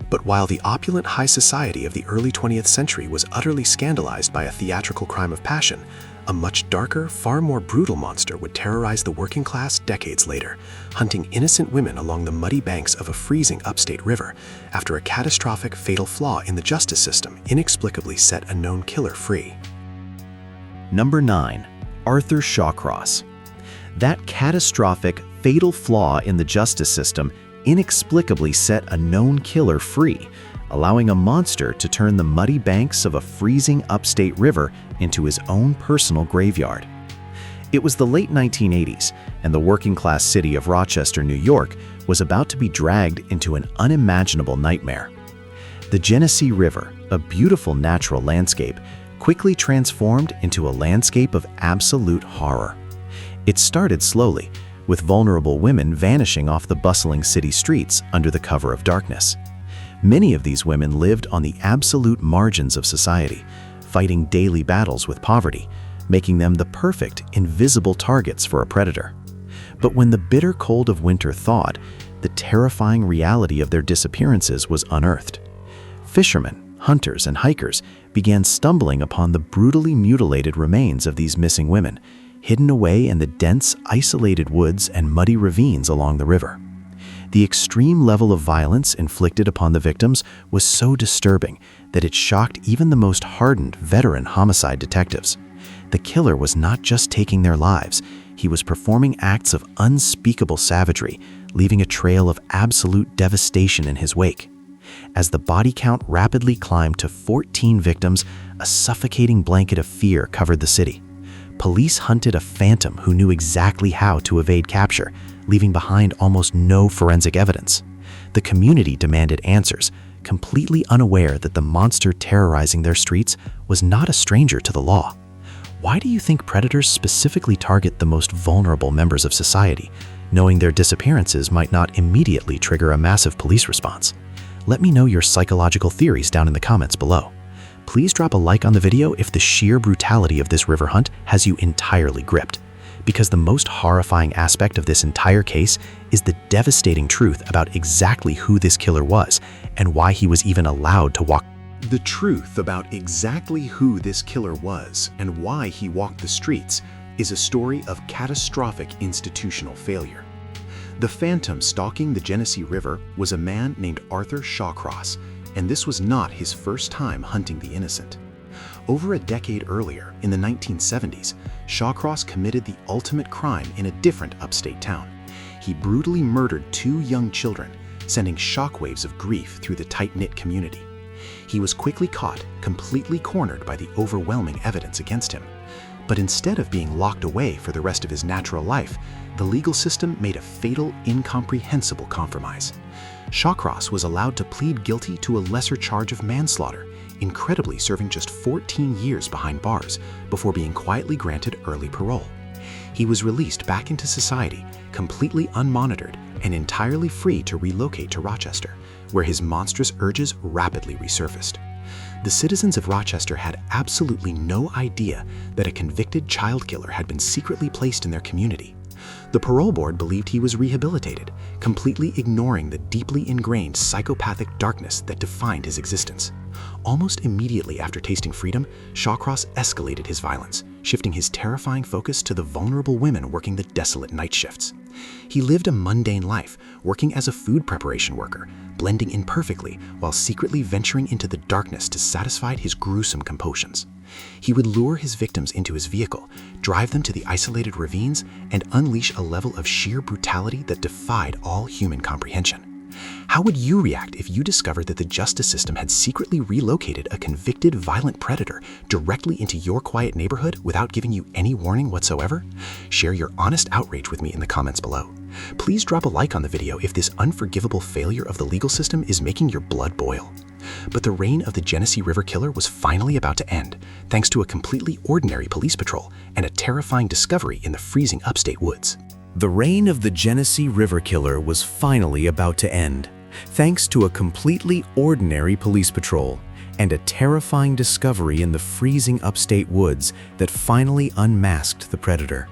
But while the opulent high society of the early 20th century was utterly scandalized by a theatrical crime of passion, a much darker, far more brutal monster would terrorize the working class decades later, hunting innocent women along the muddy banks of a freezing upstate river after a catastrophic, fatal flaw in the justice system inexplicably set a known killer free. Number 9. Arthur Shawcross. That catastrophic, fatal flaw in the justice system inexplicably set a known killer free, allowing a monster to turn the muddy banks of a freezing upstate river into his own personal graveyard. It was the late 1980s, and the working-class city of Rochester, New York, was about to be dragged into an unimaginable nightmare. The Genesee River, a beautiful natural landscape, quickly transformed into a landscape of absolute horror. It started slowly, with vulnerable women vanishing off the bustling city streets under the cover of darkness. Many of these women lived on the absolute margins of society, fighting daily battles with poverty, making them the perfect, invisible targets for a predator. But when the bitter cold of winter thawed, the terrifying reality of their disappearances was unearthed. Fishermen, hunters, and hikers began stumbling upon the brutally mutilated remains of these missing women, hidden away in the dense, isolated woods and muddy ravines along the river. The extreme level of violence inflicted upon the victims was so disturbing that it shocked even the most hardened, veteran homicide detectives. The killer was not just taking their lives, he was performing acts of unspeakable savagery, leaving a trail of absolute devastation in his wake. As the body count rapidly climbed to 14 victims, a suffocating blanket of fear covered the city. Police hunted a phantom who knew exactly how to evade capture, leaving behind almost no forensic evidence. The community demanded answers, completely unaware that the monster terrorizing their streets was not a stranger to the law. Why do you think predators specifically target the most vulnerable members of society, knowing their disappearances might not immediately trigger a massive police response? Let me know your psychological theories down in the comments below. Please drop a like on the video if the sheer brutality of this river hunt has you entirely gripped, because the most horrifying aspect of this entire case is the devastating truth about exactly who this killer was and why he was even allowed to walk. The truth about exactly who this killer was and why he walked the streets is a story of catastrophic institutional failure. The phantom stalking the Genesee River was a man named Arthur Shawcross, and this was not his first time hunting the innocent. Over a decade earlier, in the 1970s, Shawcross committed the ultimate crime in a different upstate town. He brutally murdered 2 young children, sending shockwaves of grief through the tight-knit community. He was quickly caught, completely cornered by the overwhelming evidence against him. But instead of being locked away for the rest of his natural life, the legal system made a fatal, incomprehensible compromise. Shawcross was allowed to plead guilty to a lesser charge of manslaughter, incredibly serving just 14 years behind bars before being quietly granted early parole. He was released back into society, completely unmonitored and entirely free to relocate to Rochester, where his monstrous urges rapidly resurfaced. The citizens of Rochester had absolutely no idea that a convicted child killer had been secretly placed in their community. The parole board believed he was rehabilitated, completely ignoring the deeply ingrained psychopathic darkness that defined his existence. Almost immediately after tasting freedom, Shawcross escalated his violence, shifting his terrifying focus to the vulnerable women working the desolate night shifts. He lived a mundane life, working as a food preparation worker, blending in perfectly while secretly venturing into the darkness to satisfy his gruesome compulsions. He would lure his victims into his vehicle, drive them to the isolated ravines, and unleash a level of sheer brutality that defied all human comprehension. How would you react if you discovered that the justice system had secretly relocated a convicted violent predator directly into your quiet neighborhood without giving you any warning whatsoever? Share your honest outrage with me in the comments below. Please drop a like on the video if this unforgivable failure of the legal system is making your blood boil. But the reign of the Genesee River Killer was finally about to end, thanks to a completely ordinary police patrol and a terrifying discovery in the freezing upstate woods. The reign of the Genesee River Killer was finally about to end. thanks to a completely ordinary police patrol and a terrifying discovery in the freezing upstate woods that finally unmasked the predator.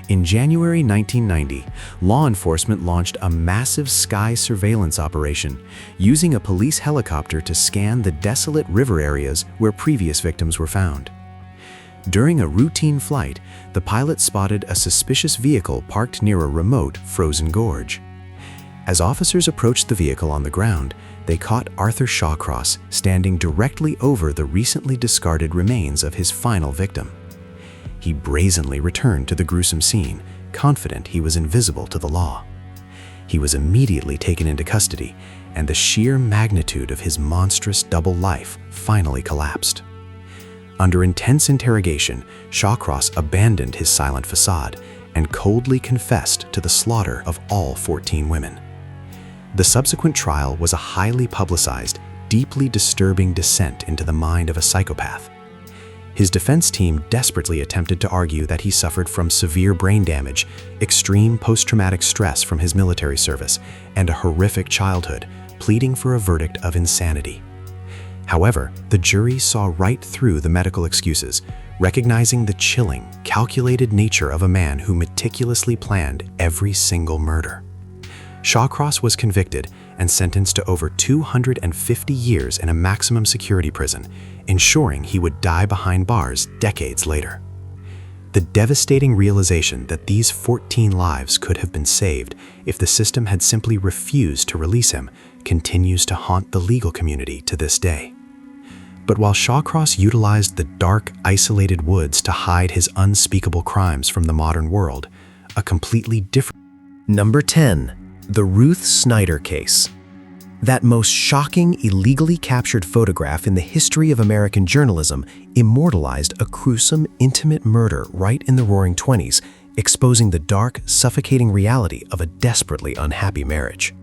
In January 1990, law enforcement launched a massive sky surveillance operation, using a police helicopter to scan the desolate river areas where previous victims were found. During a routine flight, the pilot spotted a suspicious vehicle parked near a remote, frozen gorge. As officers approached the vehicle on the ground, they caught Arthur Shawcross standing directly over the recently discarded remains of his final victim. He brazenly returned to the gruesome scene, confident he was invisible to the law. He was immediately taken into custody, and the sheer magnitude of his monstrous double life finally collapsed. Under intense interrogation, Shawcross abandoned his silent facade and coldly confessed to the slaughter of all 14 women. The subsequent trial was a highly publicized, deeply disturbing descent into the mind of a psychopath. His defense team desperately attempted to argue that he suffered from severe brain damage, extreme post-traumatic stress from his military service, and a horrific childhood, pleading for a verdict of insanity. However, the jury saw right through the medical excuses, recognizing the chilling, calculated nature of a man who meticulously planned every single murder. Shawcross was convicted and sentenced to over 250 years in a maximum security prison, ensuring he would die behind bars decades later. The devastating realization that these 14 lives could have been saved if the system had simply refused to release him continues to haunt the legal community to this day. But while Shawcross utilized the dark, isolated woods to hide his unspeakable crimes from the modern world, a completely different... Number 10. The Ruth Snyder case. That most shocking, illegally captured photograph in the history of American journalism immortalized a gruesome, intimate murder right in the Roaring '20s, exposing the dark, suffocating reality of a desperately unhappy marriage.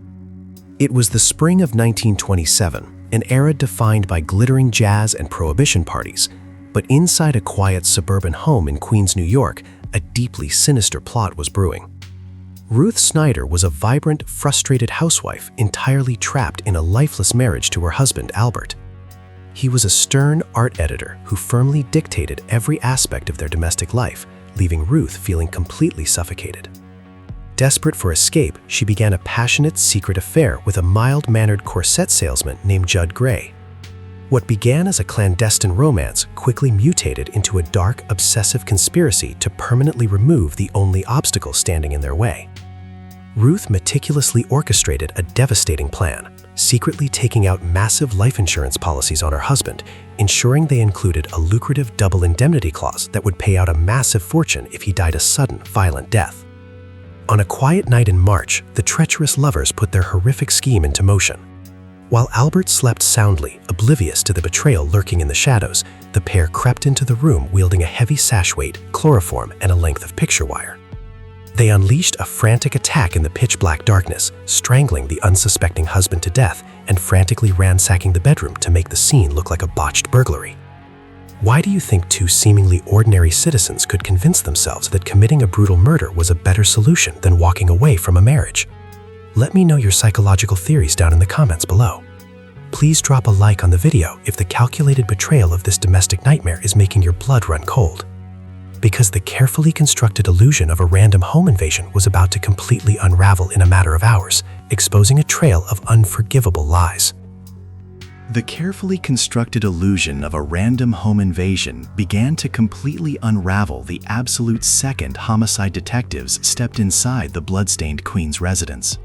It was the spring of 1927, an era defined by glittering jazz and prohibition parties, but inside a quiet suburban home in Queens, New York, a deeply sinister plot was brewing. Ruth Snyder was a vibrant, frustrated housewife entirely trapped in a lifeless marriage to her husband, Albert. He was a stern art editor who firmly dictated every aspect of their domestic life, leaving Ruth feeling completely suffocated. Desperate for escape, she began a passionate, secret affair with a mild-mannered corset salesman named Judd Gray. What began as a clandestine romance quickly mutated into a dark, obsessive conspiracy to permanently remove the only obstacle standing in their way. Ruth meticulously orchestrated a devastating plan, secretly taking out massive life insurance policies on her husband, ensuring they included a lucrative double indemnity clause that would pay out a massive fortune if he died a sudden, violent death. On a quiet night in March, the treacherous lovers put their horrific scheme into motion. While Albert slept soundly, oblivious to the betrayal lurking in the shadows, the pair crept into the room wielding a heavy sash weight, chloroform, and a length of picture wire. They unleashed a frantic attack in the pitch-black darkness, strangling the unsuspecting husband to death and frantically ransacking the bedroom to make the scene look like a botched burglary. Why do you think two seemingly ordinary citizens could convince themselves that committing a brutal murder was a better solution than walking away from a marriage? Let me know your psychological theories down in the comments below. Please drop a like on the video if the calculated betrayal of this domestic nightmare is making your blood run cold. Because the carefully constructed illusion of a random home invasion was about to completely unravel in a matter of hours, exposing a trail of unforgivable lies. The carefully constructed illusion of a random home invasion began to completely unravel the absolute second homicide detectives stepped inside the bloodstained Queens residence.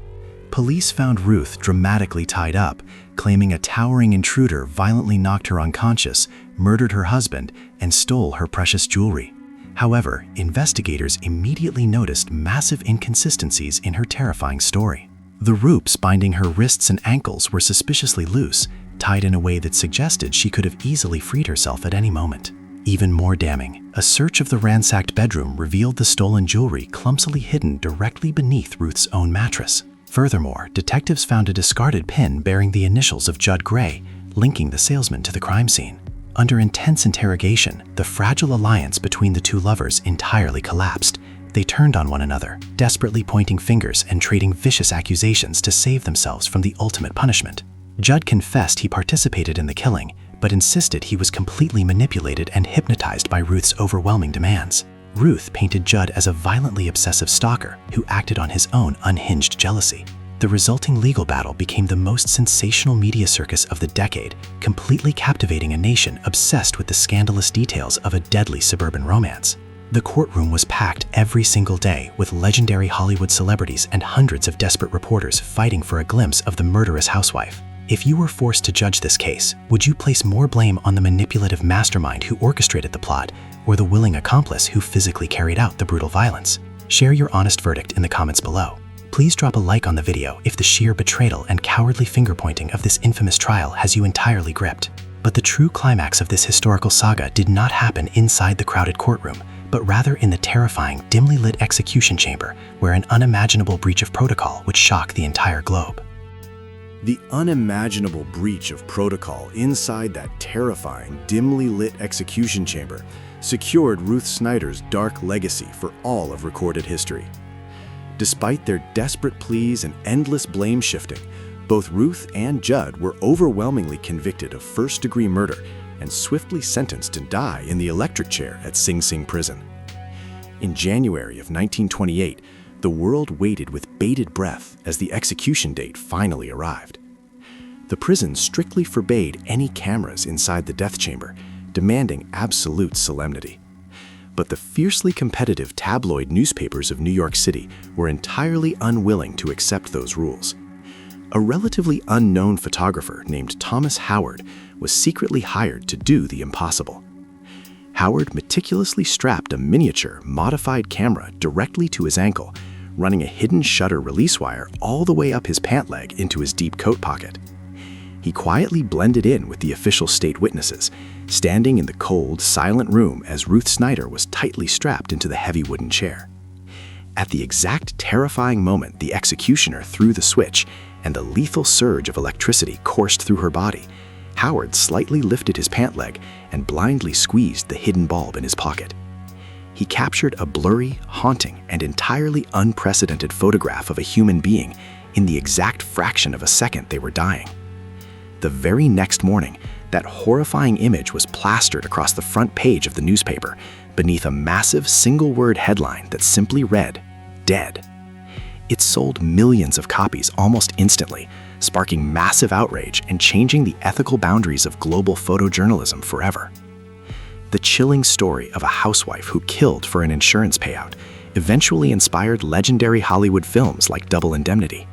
Police found Ruth dramatically tied up, claiming a towering intruder violently knocked her unconscious, murdered her husband, and stole her precious jewelry. However, investigators immediately noticed massive inconsistencies in her terrifying story. The ropes binding her wrists and ankles were suspiciously loose, tied in a way that suggested she could have easily freed herself at any moment. Even more damning, a search of the ransacked bedroom revealed the stolen jewelry clumsily hidden directly beneath Ruth's own mattress. Furthermore, detectives found a discarded pin bearing the initials of Judd Gray, linking the salesman to the crime scene. Under intense interrogation, the fragile alliance between the two lovers entirely collapsed, They turned on one another, desperately pointing fingers and trading vicious accusations to save themselves from the ultimate punishment. Judd confessed he participated in the killing, but insisted he was completely manipulated and hypnotized by Ruth's overwhelming demands. Ruth painted Judd as a violently obsessive stalker who acted on his own unhinged jealousy. The resulting legal battle became the most sensational media circus of the decade, completely captivating a nation obsessed with the scandalous details of a deadly suburban romance. The courtroom was packed every single day with legendary Hollywood celebrities and hundreds of desperate reporters fighting for a glimpse of the murderous housewife. If you were forced to judge this case, would you place more blame on the manipulative mastermind who orchestrated the plot or the willing accomplice who physically carried out the brutal violence? Share your honest verdict in the comments below. Please drop a like on the video if the sheer betrayal and cowardly finger-pointing of this infamous trial has you entirely gripped. But the true climax of this historical saga did not happen inside the crowded courtroom, but rather in the terrifying, dimly lit execution chamber where an unimaginable breach of protocol would shock the entire globe. The unimaginable breach of protocol inside that terrifying, dimly lit execution chamber secured Ruth Snyder's dark legacy for all of recorded history. Despite their desperate pleas and endless blame shifting, both Ruth and Judd were overwhelmingly convicted of first-degree murder and swiftly sentenced to die in the electric chair at Sing Sing prison. In January of 1928, the world waited with bated breath as the execution date finally arrived. The prison strictly forbade any cameras inside the death chamber, demanding absolute solemnity. But the fiercely competitive tabloid newspapers of New York City were entirely unwilling to accept those rules. A relatively unknown photographer named Thomas Howard was secretly hired to do the impossible. Howard meticulously strapped a miniature, modified camera directly to his ankle, running a hidden shutter release wire all the way up his pant leg into his deep coat pocket. He quietly blended in with the official state witnesses, standing in the cold, silent room as Ruth Snyder was tightly strapped into the heavy wooden chair. At the exact terrifying moment the executioner threw the switch and the lethal surge of electricity coursed through her body, Howard slightly lifted his pant leg and blindly squeezed the hidden bulb in his pocket. He captured a blurry, haunting, and entirely unprecedented photograph of a human being in the exact fraction of a second they were dying. The very next morning, that horrifying image was plastered across the front page of the newspaper beneath a massive single-word headline that simply read, "Dead." It sold millions of copies almost instantly, sparking massive outrage and changing the ethical boundaries of global photojournalism forever. The chilling story of a housewife who killed for an insurance payout eventually inspired legendary Hollywood films like Double Indemnity.